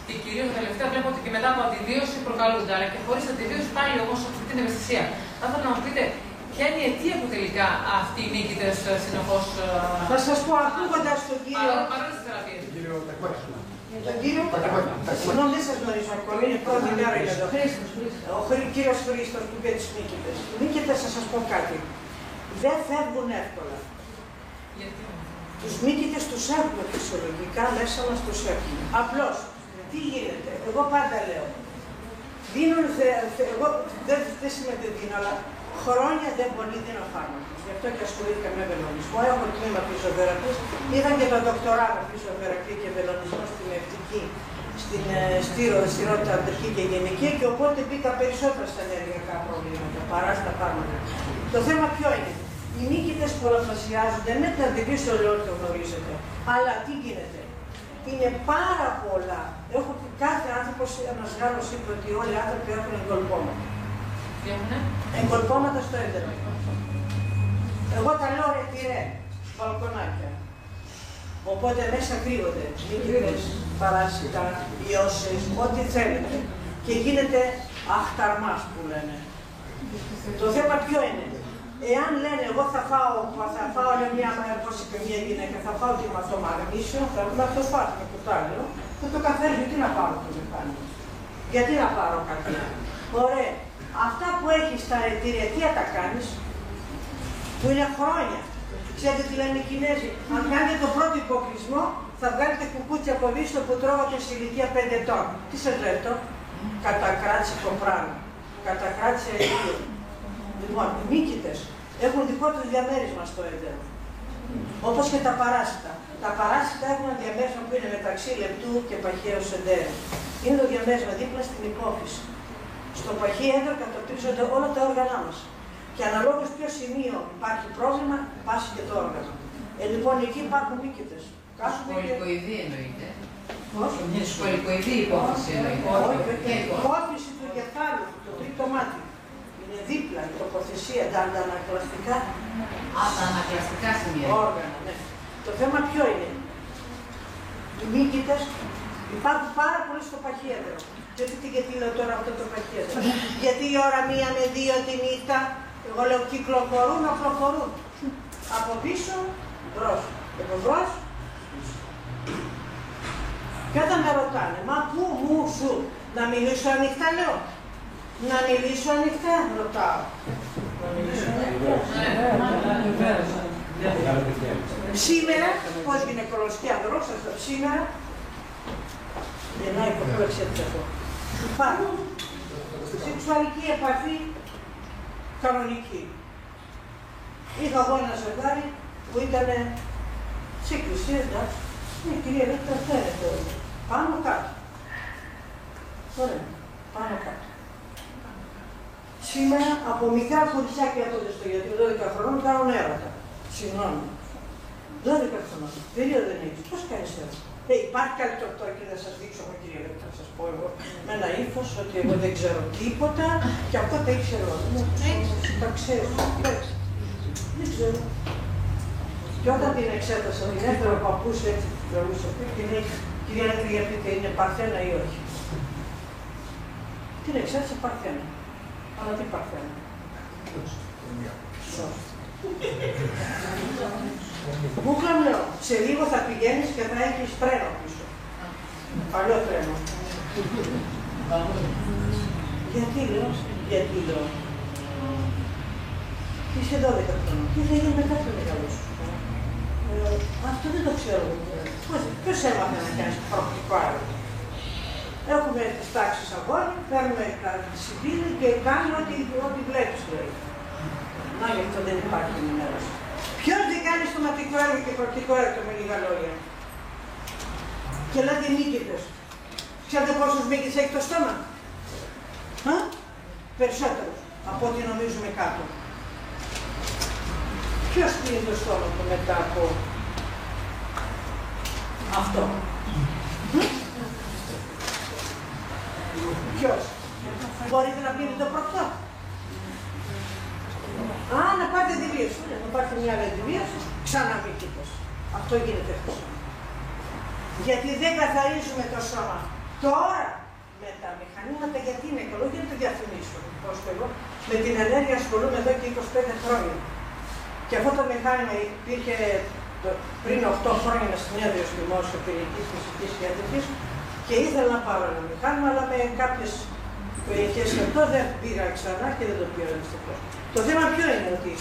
και κυρίως τα τελευταία βλέπω ότι και μετά από αντιδίωση προκαλούνται, αλλά και χωρίς αντιδίωση πάλι όμως αυτή την ευαισθησία. Θα ήθελα να μου πείτε, ποια είναι η αιτία που τελικά αυτοί οι μύθιτες συνεχώς. Θα σας πω, ακούγοντας τον κύριο. Παρόλες τις θεραπείες. Τον κύριο. Συγγνώμη, δεν σας γνωρίζω ακόμη, είναι πρώτη μέρα για εδώ. Ο κύριος Χρήστος που είπε τις μύκητες. Οι μύκητες, θα σας πω κάτι. Δεν φεύγουν εύκολα. Γιατί? Τους μύκητες τους έχουμε φυσιολογικά, μέσα μας τους έχουμε. Απλώς, τι γίνεται, εγώ πάντα λέω. Δίνουν, εγώ δεν σημαίνει δεν δίνω, αλλά χρόνια δεν πολύ δίνω φάρμακος. Γι' αυτό και ασχολήθηκα με βελονισμό. Έχω τμήμα φυσιοθεραπείας. Είδα και το δοκτοράτο φυσιοθεραπεία και βελονισμό στην ευτική, στη ρότητα αντρική και γενική, και οπότε μπήκα περισσότερα στα ενεργειακά προβλήματα παρά στα φάρμακα. Το θέμα ποιο είναι? Οι μύκητες πολλαπλασιάζονται, με τα αντιλήσω λέω ότι το γνωρίζετε. Αλλά τι γίνεται? Είναι πάρα πολλά. Έχω πει κάθε άνθρωπος, ένας Γάλλος είπε ότι όλοι οι άνθρωποι έχουν εγκολπώματα. Τι έχουνε? Εγκολπώματα στο έντερο. Εγώ τα λέω ρετυρέ, μπαλκονάκια. Οπότε μέσα κρύβονται μύκητες, παράσιτα, ιώσεις, ό,τι θέλετε. Και γίνεται αχταρμάς που λένε. Το θέμα ποιο είναι? Εάν λένε εγώ θα φάω μια μέρα, πώς είπε μια γυναίκα, θα φάω το μαγνήσιο, θα το φάω το κουτάλιο, θα το καθαρίζω, γιατί να πάρω το μηχάνημα? Γιατί να πάρω κάτι? Ωραία. Αυτά που έχεις στα εταιρεία, τι θα τα κάνεις? Που είναι χρόνια. Ξέρετε τι λένε οι Κινέζοι? Αν κάνετε το πρώτο υποκρισμό, θα βγάλετε κουκούτσια από πίσω που τρώγατε σε ηλικία 5 ετών. Τι σε τρέτω? Κατακράτησε κοπράνο. Κατακράτησε ελίγιο. Λοιπόν, οι μύκητες έχουν δικό τους διαμέρισμα στο έντερο. Όπως και τα παράσιτα. Τα παράσιτα έχουν ένα διαμέρισμα που είναι μεταξύ λεπτού και παχαίου εντέρου. Είναι το διαμέρισμα δίπλα στην υπόφυση. Στο παχαίο έντερο κατοπτρίζονται όλα τα όργανα μας. Και αναλόγως ποιο σημείο υπάρχει πρόβλημα, πάσει και το όργανο. Λοιπόν, εκεί υπάρχουν μύκητες. Σκολικοειδή εννοείται. Πώς? Σκολικοειδή υπόθεση εννοείται. Η υπόθεση του εγκεφάλου, το τρίτο μάτι. Είναι δίπλα η τοποθεσία, τα αντανακλαστικά. Τα ανακλαστικά σημεία. Όργανα, ναι. Το θέμα ποιο είναι? Οι μύκητες υπάρχουν πάρα πολύ στο παχαίτερο. Γιατί λέω τώρα αυτό το παχαίτερο? Γιατί η ώρα 1 με 2 τη νύχτα, εγώ λέω κυκλοφορούν, προχωρούν. Από πίσω, μπρος. Από μπρος. Και όταν με ρωτάνε, μα πού μου σου, να μιλήσω ανοιχτά λέω. Να μιλήσω ανοιχτά, ρωτάω. Να μιλήσω ανοιχτά. Σήμερα, πώς γυναικολογική ανδρός, σας το σήμερα, γεννάει κοπέλα, ξέρετε αυτό. Υπάρχει σεξουαλική επαφή κανονική. Είχα εγώ ένα ζευγάρι που ήταν σε εκκλησία, εντάξει. Ναι, κυρία Ρέκτα, φαίνεται πάνω κάτω. Ωραία, πάνω κάτω. Σήμερα από μικρά κοριτσάκια τότε στο γιατρό 12 χρόνων κάνουν έρωτα. Συγγνώμη. 12 χρόνων. Περίοδο δεν έχεις. Πώς κάνεις έρωτα? Υπάρχει κάτι τώρα και θα σας δείξω εγώ, κύριε Ρέκτα, θα σας πω εγώ με ένα ύφος ότι εγώ δεν ξέρω τίποτα και αυτό τα ήξερα εγώ. Τα ξέρω. Δεν ξέρω. Και όταν την εξέτασα, την έφερα ο παππούς έτσι την τραβούσε και λέει, κυρία Ρέκτα, πείτε, είναι παρθένα ή όχι? Την εξέτασα παρθένα. Αλλά τι παρθένα? Μπούκλα μου λέω, σε λίγο θα πηγαίνεις και θα έχεις τρένο πίσω. Παλιό τρένο. Γιατί λέω. Είσαι 12 χρόνια. Τι θα γίνει μετά το μεγάλο σου? Αυτό δεν το ξέρω. Ποιος έμαθε να κάνεις προοπτικό άλλο? Έχουμε τις τάξεις αγώνι, παίρνουμε τη συμπίλη και κάνει ό,τι βλέπεις, λέει. Να, γι' αυτό δεν υπάρχει ενημέρωση. Ποιος δεν κάνει στοματικό έργο και πρακτικό έργο με λίγα λόγια. Και λέτε μύκητες. Ξέρετε πόσους μύκητες έχει το στόμα? Περισσότερους από ό,τι νομίζουμε κάτω. Ποιος κλείνει το στόμα του μετά από αυτό? Ποιος? Μπορείτε να πείτε το πρώτο? Να πάρετε δηλίωση. Να πάρετε μια άλλη δηλίωση, ξανά μύκητες. Αυτό γίνεται χρυσό. Γιατί δεν καθαρίζουμε το σώμα. Τώρα με τα μηχανήματα, γιατί είναι καλό, για να το διαφημίσω. Με την ενέργεια ασχολούμαι εδώ και 25 χρόνια. Και αυτό το μηχάνημα υπήρχε πριν 8 χρόνια ένα συνέδριο στη Δημόσια Πυρηνική Φυσική και Ιατρική και ήθελα να πάρω ένα μηχάνημα, αλλά με κάποιες περιοχές και αυτό δεν πήρα ξανά και δεν το πήρα δυστυχώς. Το θέμα ποιο είναι? Ότι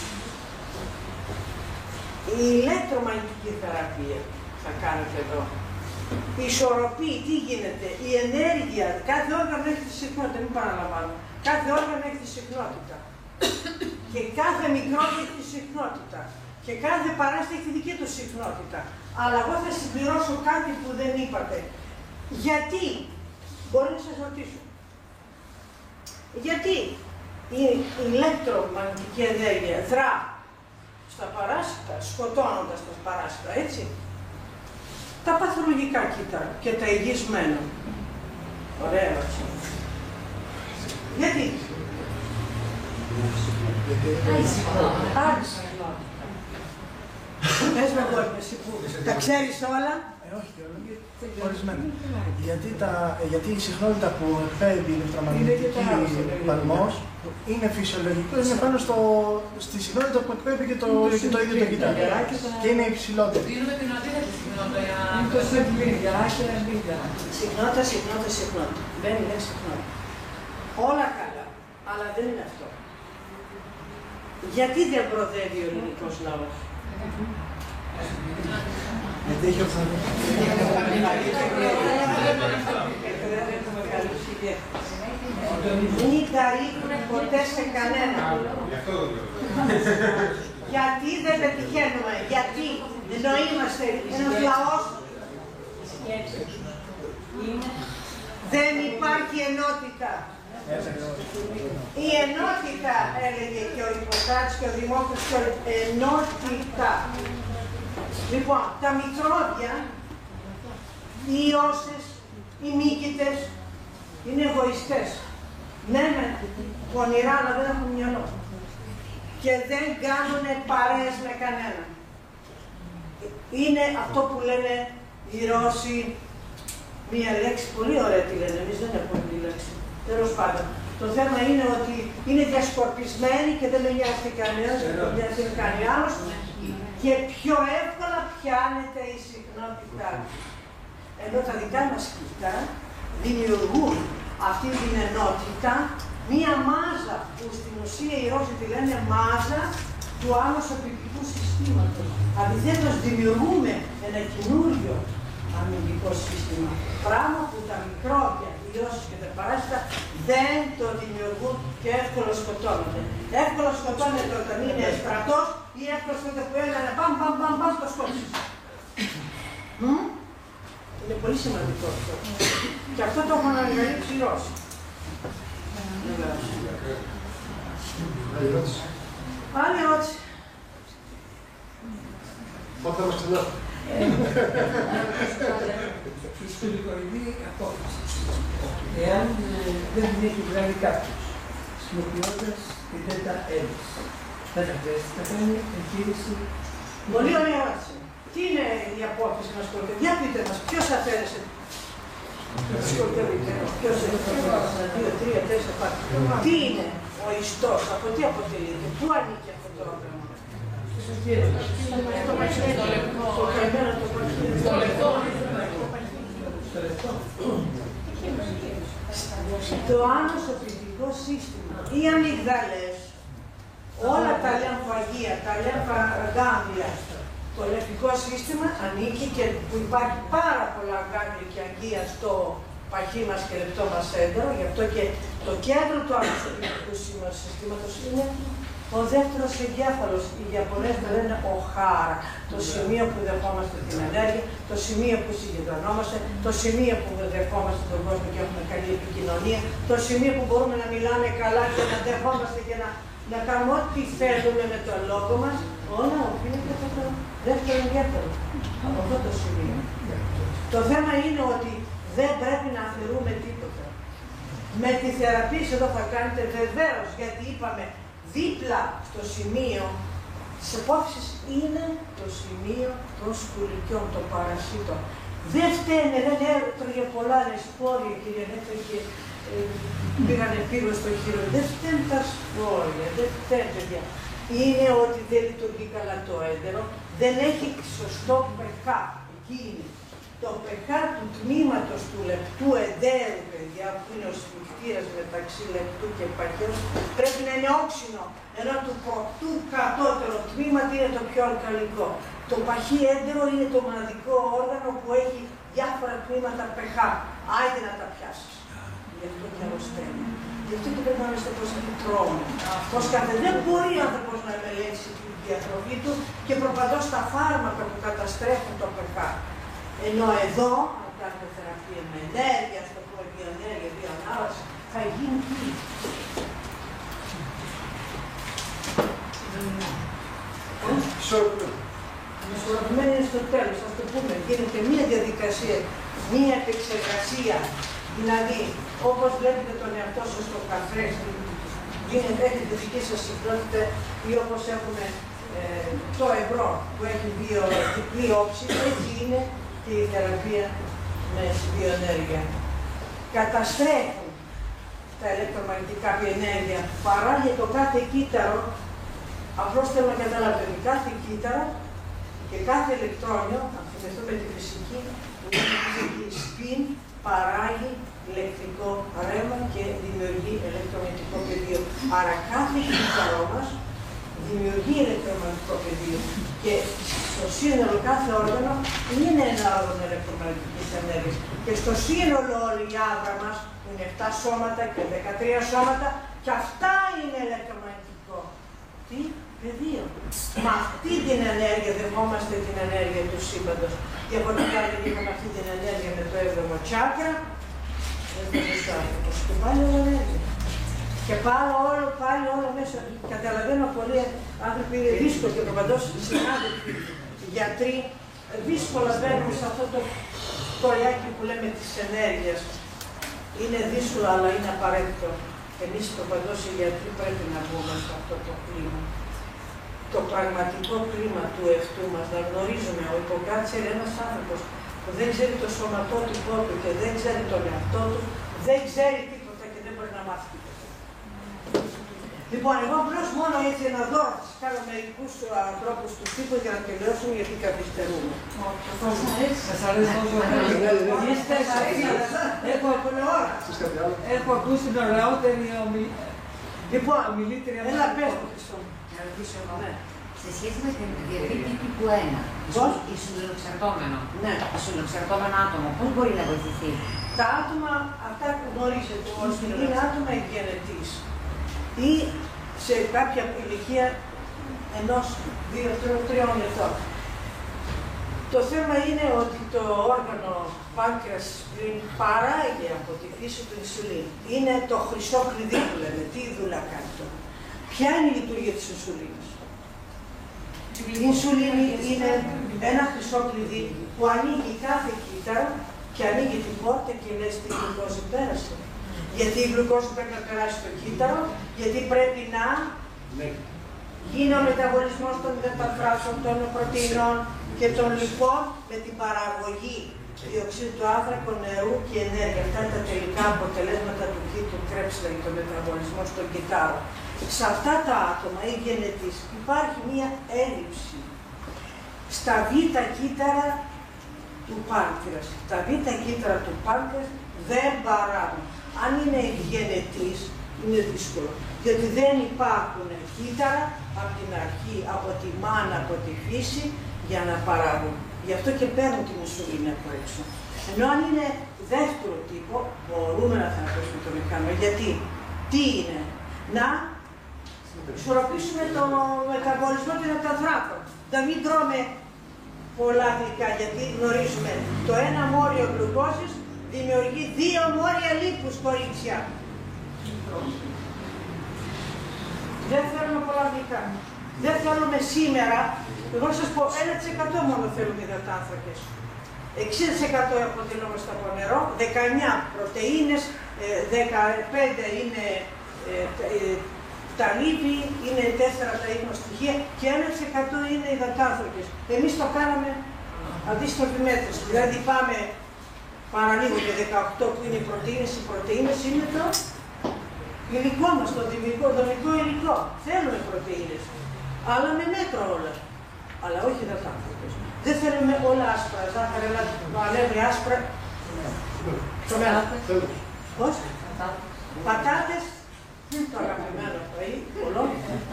η ηλεκτρομαγνητική θεραπεία θα κάνετε εδώ. Η ισορροπή, τι γίνεται, η ενέργεια, κάθε όργανο έχει τη συχνότητα, μην παραλαμβάνω. Κάθε όργανο έχει τη συχνότητα. Και κάθε μικρόβιο έχει τη συχνότητα. Και κάθε παράσταση έχει τη δική του συχνότητα. Αλλά εγώ θα συμπληρώσω κάτι που δεν είπατε. Γιατί, μπορεί να σας ρωτήσω, γιατί η ηλεκτρομαγνητική ενέργεια δρά στα παράσιτα, σκοτώνοντας τα παράσιτα, έτσι. Τα παθολογικά κοίτα και τα υγιεισμένα. Ωραία ερώτηση. Γιατί? Άλλη συχνότητα. Πες με εγώ, εσύ που τα ξέρεις όλα. Όχι, ορισμένα. Γιατί η συχνότητα που εκπέμπει η ηλεκτρομαγνητική παλμός είναι φυσιολογικό, είναι πάνω στη συχνότητα που εκπέμπει και το ίδιο το κοιτάκι. Και είναι υψηλότερη. Δίνουμε την αντίθετη συχνότητα. Συχνότητα. Δεν είναι συχνότητα. Όλα καλά, αλλά δεν είναι αυτό. Γιατί δεν προοδεύει ο ελληνικός λαός? Γιατί έχει οφθαλμία. Δεν ικανοποιούν ποτέ σε κανένα. Γιατί δεν πετυχαίνουμε? Γιατί ενώ είμαστε ένας λαός, δεν υπάρχει ενότητα. Η ενότητα, έλεγε και ο Ιπποκράτης και ο Δημόκριτος, και ενότητα. Λοιπόν, τα μικρόβια, οι ιώσες, οι μύκητες, είναι εγωιστές. Ναι, πονηρά, αλλά δεν έχουν μυαλό. Και δεν κάνουν παρέες με κανέναν. Είναι αυτό που λένε οι Ρώσοι, μία λέξη, πολύ ωραία τη λένε, εμείς δεν έχουμε τη λέξη. Τέλος πάντων. Το θέμα είναι ότι είναι διασκορπισμένοι και δεν με νοιάζει κανένας, δεν με νοιάζει κανένα άλλος και πιο εύκολα πιάνεται η συχνότητά του. Ενώ τα δικά μας κοιτά δημιουργούν αυτή την ενότητα, μία μάζα που στην ουσία οι Ρώσοι τη λένε μάζα του άμεσοπηπτικού συστήματος. Αντιθέτως δημιουργούμε ένα καινούριο αμυντικό σύστημα. Πράγμα που τα μικρόβια, οι ιώσεις και τα παράσιτα δεν το δημιουργούν και εύκολα σκοτώνονται. Εύκολα σκοτώνεται όταν είναι στρατός ή εύκολα σκοτώνεται που έλεγαν μπαμ, το σκότωσες. Είναι πολύ σημαντικό αυτό. Και αυτό το έχουν ανακαλύψει οι Ρώσοι. Άλλη ερώτηση. Πάτε μας ξανά. Φυσικολογική απόφαση. Εάν δεν την έχει βγάλει κάποιος, χρησιμοποιώντας την τέτα έλυση, δεν θα χρειάζεται να κάνει εγχείρηση. Πολύ ωραία ερώτηση. Τι είναι η απόφαση να σκοτωθεί? Για πείτε μας, ποιος αφαίρεσε? Ποιος είναι? 2, 3, 4, 5. Τι είναι ο ιστός, από τι αποτελείται, πού ανήκει αυτό το όργανο? Στο καημένο το παχύριο. Στο λεπτό. Το άμεσοπηπτικό σύστημα, οι αμυγδαλές, όλα τα λεμφαγεία, τα λεμφαγάνγλια, το λεμφικό σύστημα ανήκει και που υπάρχει πάρα πολλά γάνγλια και αγγεία στο παχύ μας και λεπτό μας έντερο, γι' αυτό και το κέντρο του άμεσοπηπτικού συστήματος είναι Ο δεύτερος εγκέφαλος, οι Ιαπωνές το λένε οχάρα, το σημείο που δεχόμαστε την ενέργεια, το σημείο που συγκεντρωνόμαστε, το σημείο που δεχόμαστε τον κόσμο και έχουμε καλή επικοινωνία, το σημείο που μπορούμε να μιλάμε καλά και να δεχόμαστε και να κάνουμε ό,τι θέλουμε με τον λόγο μας, όλα οφείλεται από το δεύτερο εγκέφαλο, από αυτό το σημείο. Το θέμα είναι ότι δεν πρέπει να αφαιρούμε τίποτα. Με τη θεραπεία εδώ θα κάνετε βεβαίως, γιατί είπαμε δίπλα στο σημείο της επόφυσης είναι το σημείο των σκουλικιών, των παρασίτων. Δεν φταίνε, δεν έτρωγε πολλά σπόρια, κύριε Νέφερ, και πήγανε πύρο στο χείρο. Δεν φταίνουν τα σπόρια, δεν φταίνουν, παιδιά. Είναι ότι δεν λειτουργεί καλά το έντερο, δεν έχει σωστό pH. Εκεί είναι. Το pH του τμήματος του λεπτού εντέρου, παιδιά, που είναι ο σφιχτήρας μεταξύ λεπτού και παχαίου, πρέπει να είναι όξινο, ενώ του κατώτερο τμήματο είναι το πιο αλκαλικό. Το παχύ έντερο είναι το μοναδικό όργανο που έχει διάφορα τμήματα pH. Άιντε να τα πιάσεις. Γι' αυτό και αρρωσταίνει. Γι' αυτό και πρέπει να είμαστε προσεκτικοί τρώμε. Ως κάθε δεν μπορεί ο άνθρωπος να ελέγξει τη διατροφή του και προπαντός τα φάρμακα που καταστρέφουν το pH. Ενώ εδώ, αν κάνετε θεραπεία με ενέργεια, στο πούμε βιοενέργεια, βιοανάλυση, θα γίνει τι. Ισορροπημένη είναι στο τέλος, ας το πούμε. Γίνεται μία διαδικασία, μία επεξεργασία. Δηλαδή, όπως βλέπετε τον εαυτό σας στο καφέ, έχετε δική σας συχνότητα ή όπως έχουμε το ευρώ που έχει διπλή όψη, έτσι είναι και η θεραπεία με βιοενέργεια. Καταστρέφουν τα ηλεκτρομαγνητικά βιοενέργεια, παράγει το κάθε κύτταρο, απλώς θέλω να καταλάβετε, κάθε κύτταρο και κάθε ηλεκτρόνιο, αν θυμηθούμε τη φυσική, η σπιν παράγει ηλεκτρικό ρεύμα και δημιουργεί ηλεκτρομαγνητικό πεδίο. Άρα κάθε κύτταρό μας δημιουργεί ηλεκτρομαγνητικό πεδίο και στο σύνολο κάθε όργανο είναι ένα όργανο ηλεκτρομαγνητικής ενέργειας. Και στο σύνολο όλη η άβρα μας, που είναι 7 σώματα και 13 σώματα, και αυτά είναι ηλεκτρομαγνητικό. Τι? Πεδίο. Με αυτή την ενέργεια δεχόμαστε την ενέργεια του σύμπαντος. Διαφορετικά δεν είχαμε αυτή την ενέργεια με το 7ο τσάκρα, δεν θα ζητάμε. Και πάλι όλο ενέργεια. Και πάλι όλο μέσα. Καταλαβαίνω πολλοί άνθρωποι είναι δύσκολο και προπαντός συνάδελφοι, γιατροί, δύσκολα μπαίνουν σε αυτό το κοριάκι που λέμε της ενέργειας. Είναι δύσκολο, αλλά είναι απαραίτητο. Εμείς προπαντός οι γιατροί πρέπει να μπούμε σε αυτό το κλίμα. Το πραγματικό κλίμα του εαυτού μας, να γνωρίζουμε. Ο Ιπποκράτης είναι ένας άνθρωπος που δεν ξέρει το σωματότυπό του και δεν ξέρει τον εαυτό του, δεν ξέρει τίποτα και δεν μπορεί να μάθει τίποτα. Λοιπόν, εγώ απλώς μόνο έτσι να δω, θα κάνω μερικούς ανθρώπους του τύπου για να τελειώσουμε γιατί καθυστερούμε. Σας αρέσει όσο είστε έχω ακούσει την ωραιότερη ομιλήτρια. Έλα πες το Χριστό. Να ρωτήσω εγώ. Ναι. Σε σχέση με την διαβήτη τύπου 1, ισουλοξαρτώμενο άτομο, πώς μπορεί να βοηθηθεί? Τα άτομα, αυτά που γνωρίζετε, είναι άτομα ευγενετής ή σε κάποια ηλικία 1, 2, 3 ετών. Το θέμα είναι ότι το όργανο πάνκρεας πριν παράγει από τη φύση του ινσουλίνη. Είναι το χρυσό κλειδί που λέμε. Τι δουλειά κάνει αυτό? Ποια είναι η λειτουργία της ινσουλίνης? Η ινσουλίνη είναι ένα χρυσό κλειδί που ανοίγει κάθε κύτταρο και ανοίγει την πόρτα και λέει στη γλυκόζη πέρασε. Γιατί η γλυκόζη πρέπει να περάσει στο κύτταρο, γιατί πρέπει να γίνει ο μεταβολισμός των μεταφράσεων των πρωτεϊνών και των λιπών με την παραγωγή διοξείδου του άνθρακου, νερού και ενέργεια. Αυτά είναι τα τελικά αποτελέσματα του κύτταρου Krebs, δηλαδή το μεταβολισμό στον κυτάρο. Σε αυτά τα άτομα ή γενετής υπάρχει μία έλλειψη στα β' κύτταρα του πάνκρεας. Τα β' κύτταρα του πάνκρεας δεν παράγουν. Αν είναι γενετής, είναι δύσκολο. Γιατί δεν υπάρχουν κύτταρα από την αρχή, από τη μάνα, από τη φύση, για να παράγουν. Γι' αυτό και παίρνουν την ινσουλίνη από έξω. Ενώ αν είναι δεύτερο τύπο, μπορούμε να θεραπεύσουμε το μηχάνημα. Γιατί, τι είναι? Να ισορροπήσουμε τον μεταβολισμό των υδατανθράκων. Να μην τρώμε πολλά γλυκά, γιατί γνωρίζουμε το ένα μόριο γλουκόζης δημιουργεί 2 μόρια λίπους, κορίτσια. Δεν θέλουμε πολλά γλυκά. Δεν θέλουμε σήμερα, εγώ σας πω, 1% μόνο θέλουμε υδατάνθρακες. 60% αποτελούμαστε από νερό, 19 πρωτεΐνες, 15 είναι τα λίπη, είναι 4 τα ίχνοστοιχεία και 1% είναι υδατάνθρακες. Εμείς το κάναμε αντίστοιχη μέτρηση. Δηλαδή πάμε παραλίγο και 18 που είναι οι πρωτεΐνες. Οι πρωτεΐνες είναι το υλικό μας, το δομικό υλικό. Θέλουμε πρωτεΐνες, αλλά με μέτρο όλα. Αλλά όχι υδατάνθρακες. Δεν θέλουμε όλα άσπρα, ζάχαρη, αλεύρι άσπρα. Πώς? Πατάτες, το αγαπημένο πρωί,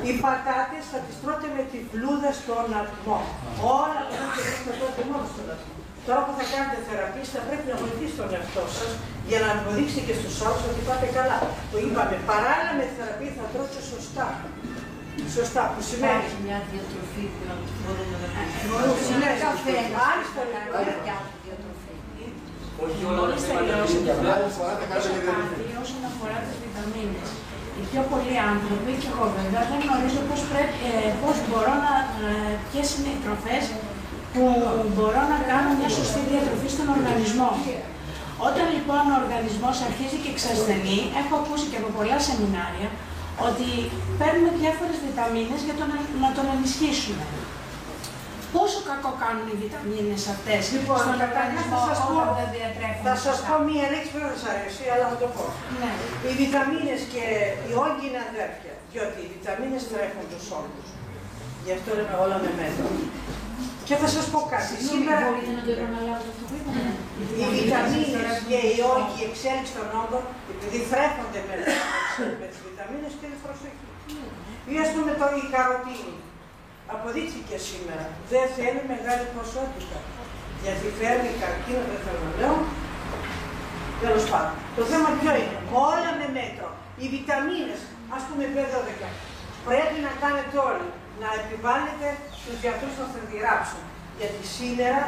οι πατάτες θα τις τρώτε με τη φλούδα στον ατμό. Όλα αυτά θα τρώτε μόνο στον ατμό. Τώρα που θα κάνετε θεραπεία, θα πρέπει να βοηθήσετε τον εαυτό σας για να αποδείξετε και στους άλλους ότι πάτε καλά. Το είπαμε, παράλληλα με τη θεραπεία θα τρώτε σωστά. Σωστά, που σημαίνει. Υπάρχει μια διατροφή που μπορούμε να κάνουμε. Σημαίνει Καφέ, άριστα διατροφή. Όχι όλα Μόλις τελειώσετε, θα ρωτήσω κάτι όσον αφορά τις βιταμίνες. Οι πιο πολλοί άνθρωποι, και εγώ βέβαια, δεν γνωρίζω πώς μπορώ να, ποιες είναι οι τροφές που μπορώ να κάνω μια σωστή διατροφή στον οργανισμό. Όταν λοιπόν ο οργανισμός αρχίζει και εξασθενεί, έχω ακούσει και από πολλά σεμινάρια ότι παίρνουμε διάφορες βιταμίνες για να τον ενισχύσουμε. Πόσο κακό κάνουν οι βιταμίνες αυτές στον οργανισμό όταν δεν διατρέφουν? Θα σας πω μία λέξη που δεν σας αρέσει, αλλά θα το πω. Ναι. Οι βιταμίνες και οι όγκοι είναι αδέρφια, διότι οι βιταμίνες τρέφουν τους όγκους. Γι' αυτό λέμε όλα με μέτρο. Και θα σας πω κάτι. Σήμερα μπορείτε να το επαναλάβετε αυτό που είπατε? οι βιταμίνες και οι όγκοι, η εξέλιξη των όγκων, επειδή θρέφονται με τις βιταμίνες και την προσοχή. Ή ας πούμε η καροτίνη. Αποδείχθηκε σήμερα. Δεν θέλει μεγάλη ποσότητα. Γιατί φέρνει καρκίνο, δεν θέλω να λέω. Τέλος πάντων. Το θέμα ποιο είναι? Όλα με μέτρο. Οι βιταμίνες, ας πούμε B12, πρέπει να κάνετε όλοι να επιβάλλετε στους γιατρούς να θα τη γράψουν. Γιατί σήμερα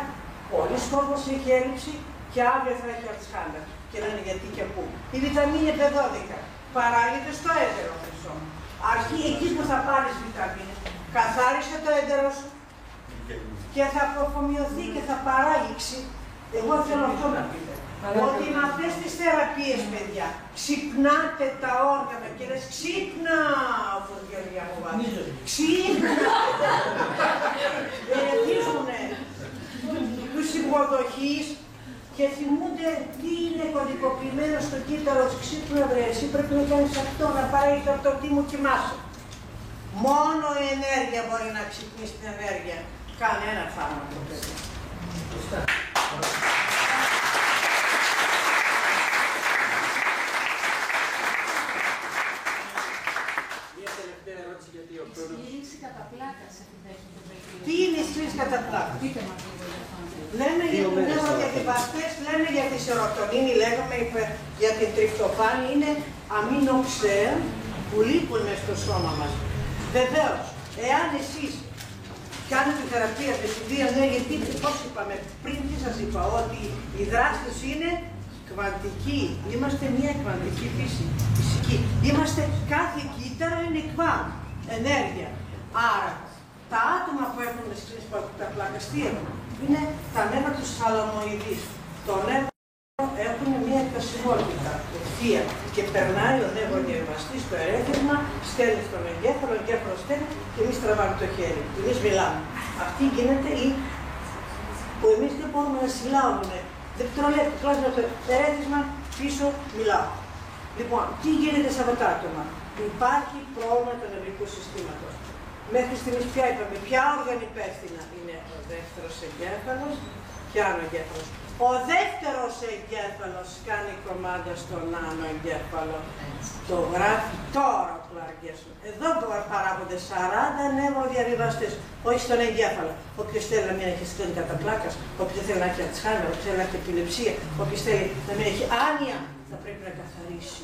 πολλοί κόσμος έχει έλλειψη και αύριο θα έχει Αλτσχάιμερ. Και λένε γιατί και πού. Η βιταμίνη B12 παράγεται στο έντερο χρυσό. Αρχή εκεί που θα πάρεις βιταμίνες, καθάρισε το έντερο σου και θα αποφομοιωθεί και θα παράγει. Εγώ θέλω αυτό να πείτε. Ότι με αυτές τις θεραπείες, παιδιά, ξυπνάτε τα όργανα και λες ξύπνα, όπως Γεωργία μου βάζει. Ξύπνα! Αρχίζουνε τους υποδοχείς και θυμούνται τι είναι κωδικοποιημένο στο κύτταρο της ξύπνα, βρε, εσύ πρέπει να κάνεις αυτό, να παράγεις αυτό, τι μου κοιμάσαι. Μόνο η ενέργεια μπορεί να ξυπνήσει την ενέργεια. Κανένα φάρμακο, παιδιά. Μια τελευταία ερώτηση γιατί ο χρόνος. Η λύση κατά πλάκα σε επιδέχεται το βελτίωση. Τι είναι η στρής κατά πλάκα? Πείτε μας λίγο για αυτό. Λέμε για τους νευροδιαβιβαστές, λέμε για τη σερωτονίνη, λέγαμε για την τριπτοφάνη, είναι αμινοξέα που λείπουν μες στο σώμα μας. Βεβαίως, εάν εσείς κάνετε θεραπεία με τη βία, ναι, γιατί πώς είπαμε πριν, τι σας είπα, ότι η δράση τους είναι κβαντική. Είμαστε μια κβαντική φυσική. Είμαστε, κάθε κύτταρο είναι κβαντ, ενέργεια. Άρα, τα άτομα που έχουν στις τα πλακαστήρια είναι τα νεύρα τους θαλαμοειδείς. Το νεύρο έχουν μια εκπασιμότητα ευθεία και περνάει ο νευροδιαβιβαστής στο ερέθισμα, στέλνει στον εγκέφαλο, ο εγκέφαλος στέλνει και εμείς τραβάμε το χέρι. Εμείς μιλάμε. Αυτή γίνεται η που εμείς δεν μπορούμε να συλλάβουμε. Δευτερόλεπτα, κλάσμα το ερέθισμα, πίσω μιλάω. Λοιπόν, τι γίνεται σε αυτά τα άτομα? Υπάρχει πρόβλημα του νευρικού συστήματος. Μέχρι στιγμής ποια είπαμε, ποια όργανα υπεύθυνα είναι ο δεύτερος εγκέφαλος, ποια είναι ο εγκέφαλος. Ο δεύτερος εγκέφαλος κάνει κομμάτια στον άνω εγκέφαλο. Το γράφει τώρα ο Κλάρκεσον. Εδώ παράγονται 40 νευροδιαβιβαστές, όχι στον εγκέφαλο. Όποιος θέλει να μην έχει στέλνει κατά πλάκας, όποιος θέλει να έχει Αλτσχάιμερ, όποιος θέλει να έχει επιλεψία, όποιος θέλει να μην έχει άνοια, θα πρέπει να καθαρίσει.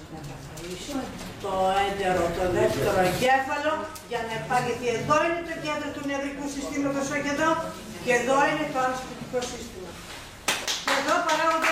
Το έντερο, το δεύτερο εγκέφαλο, για να επάγεται. Εδώ είναι το κέντρο του νευρικού συστήματος, όχι εδώ, και εδώ είναι το ανοσπιτικό σύστημα. Και εδώ παράγονται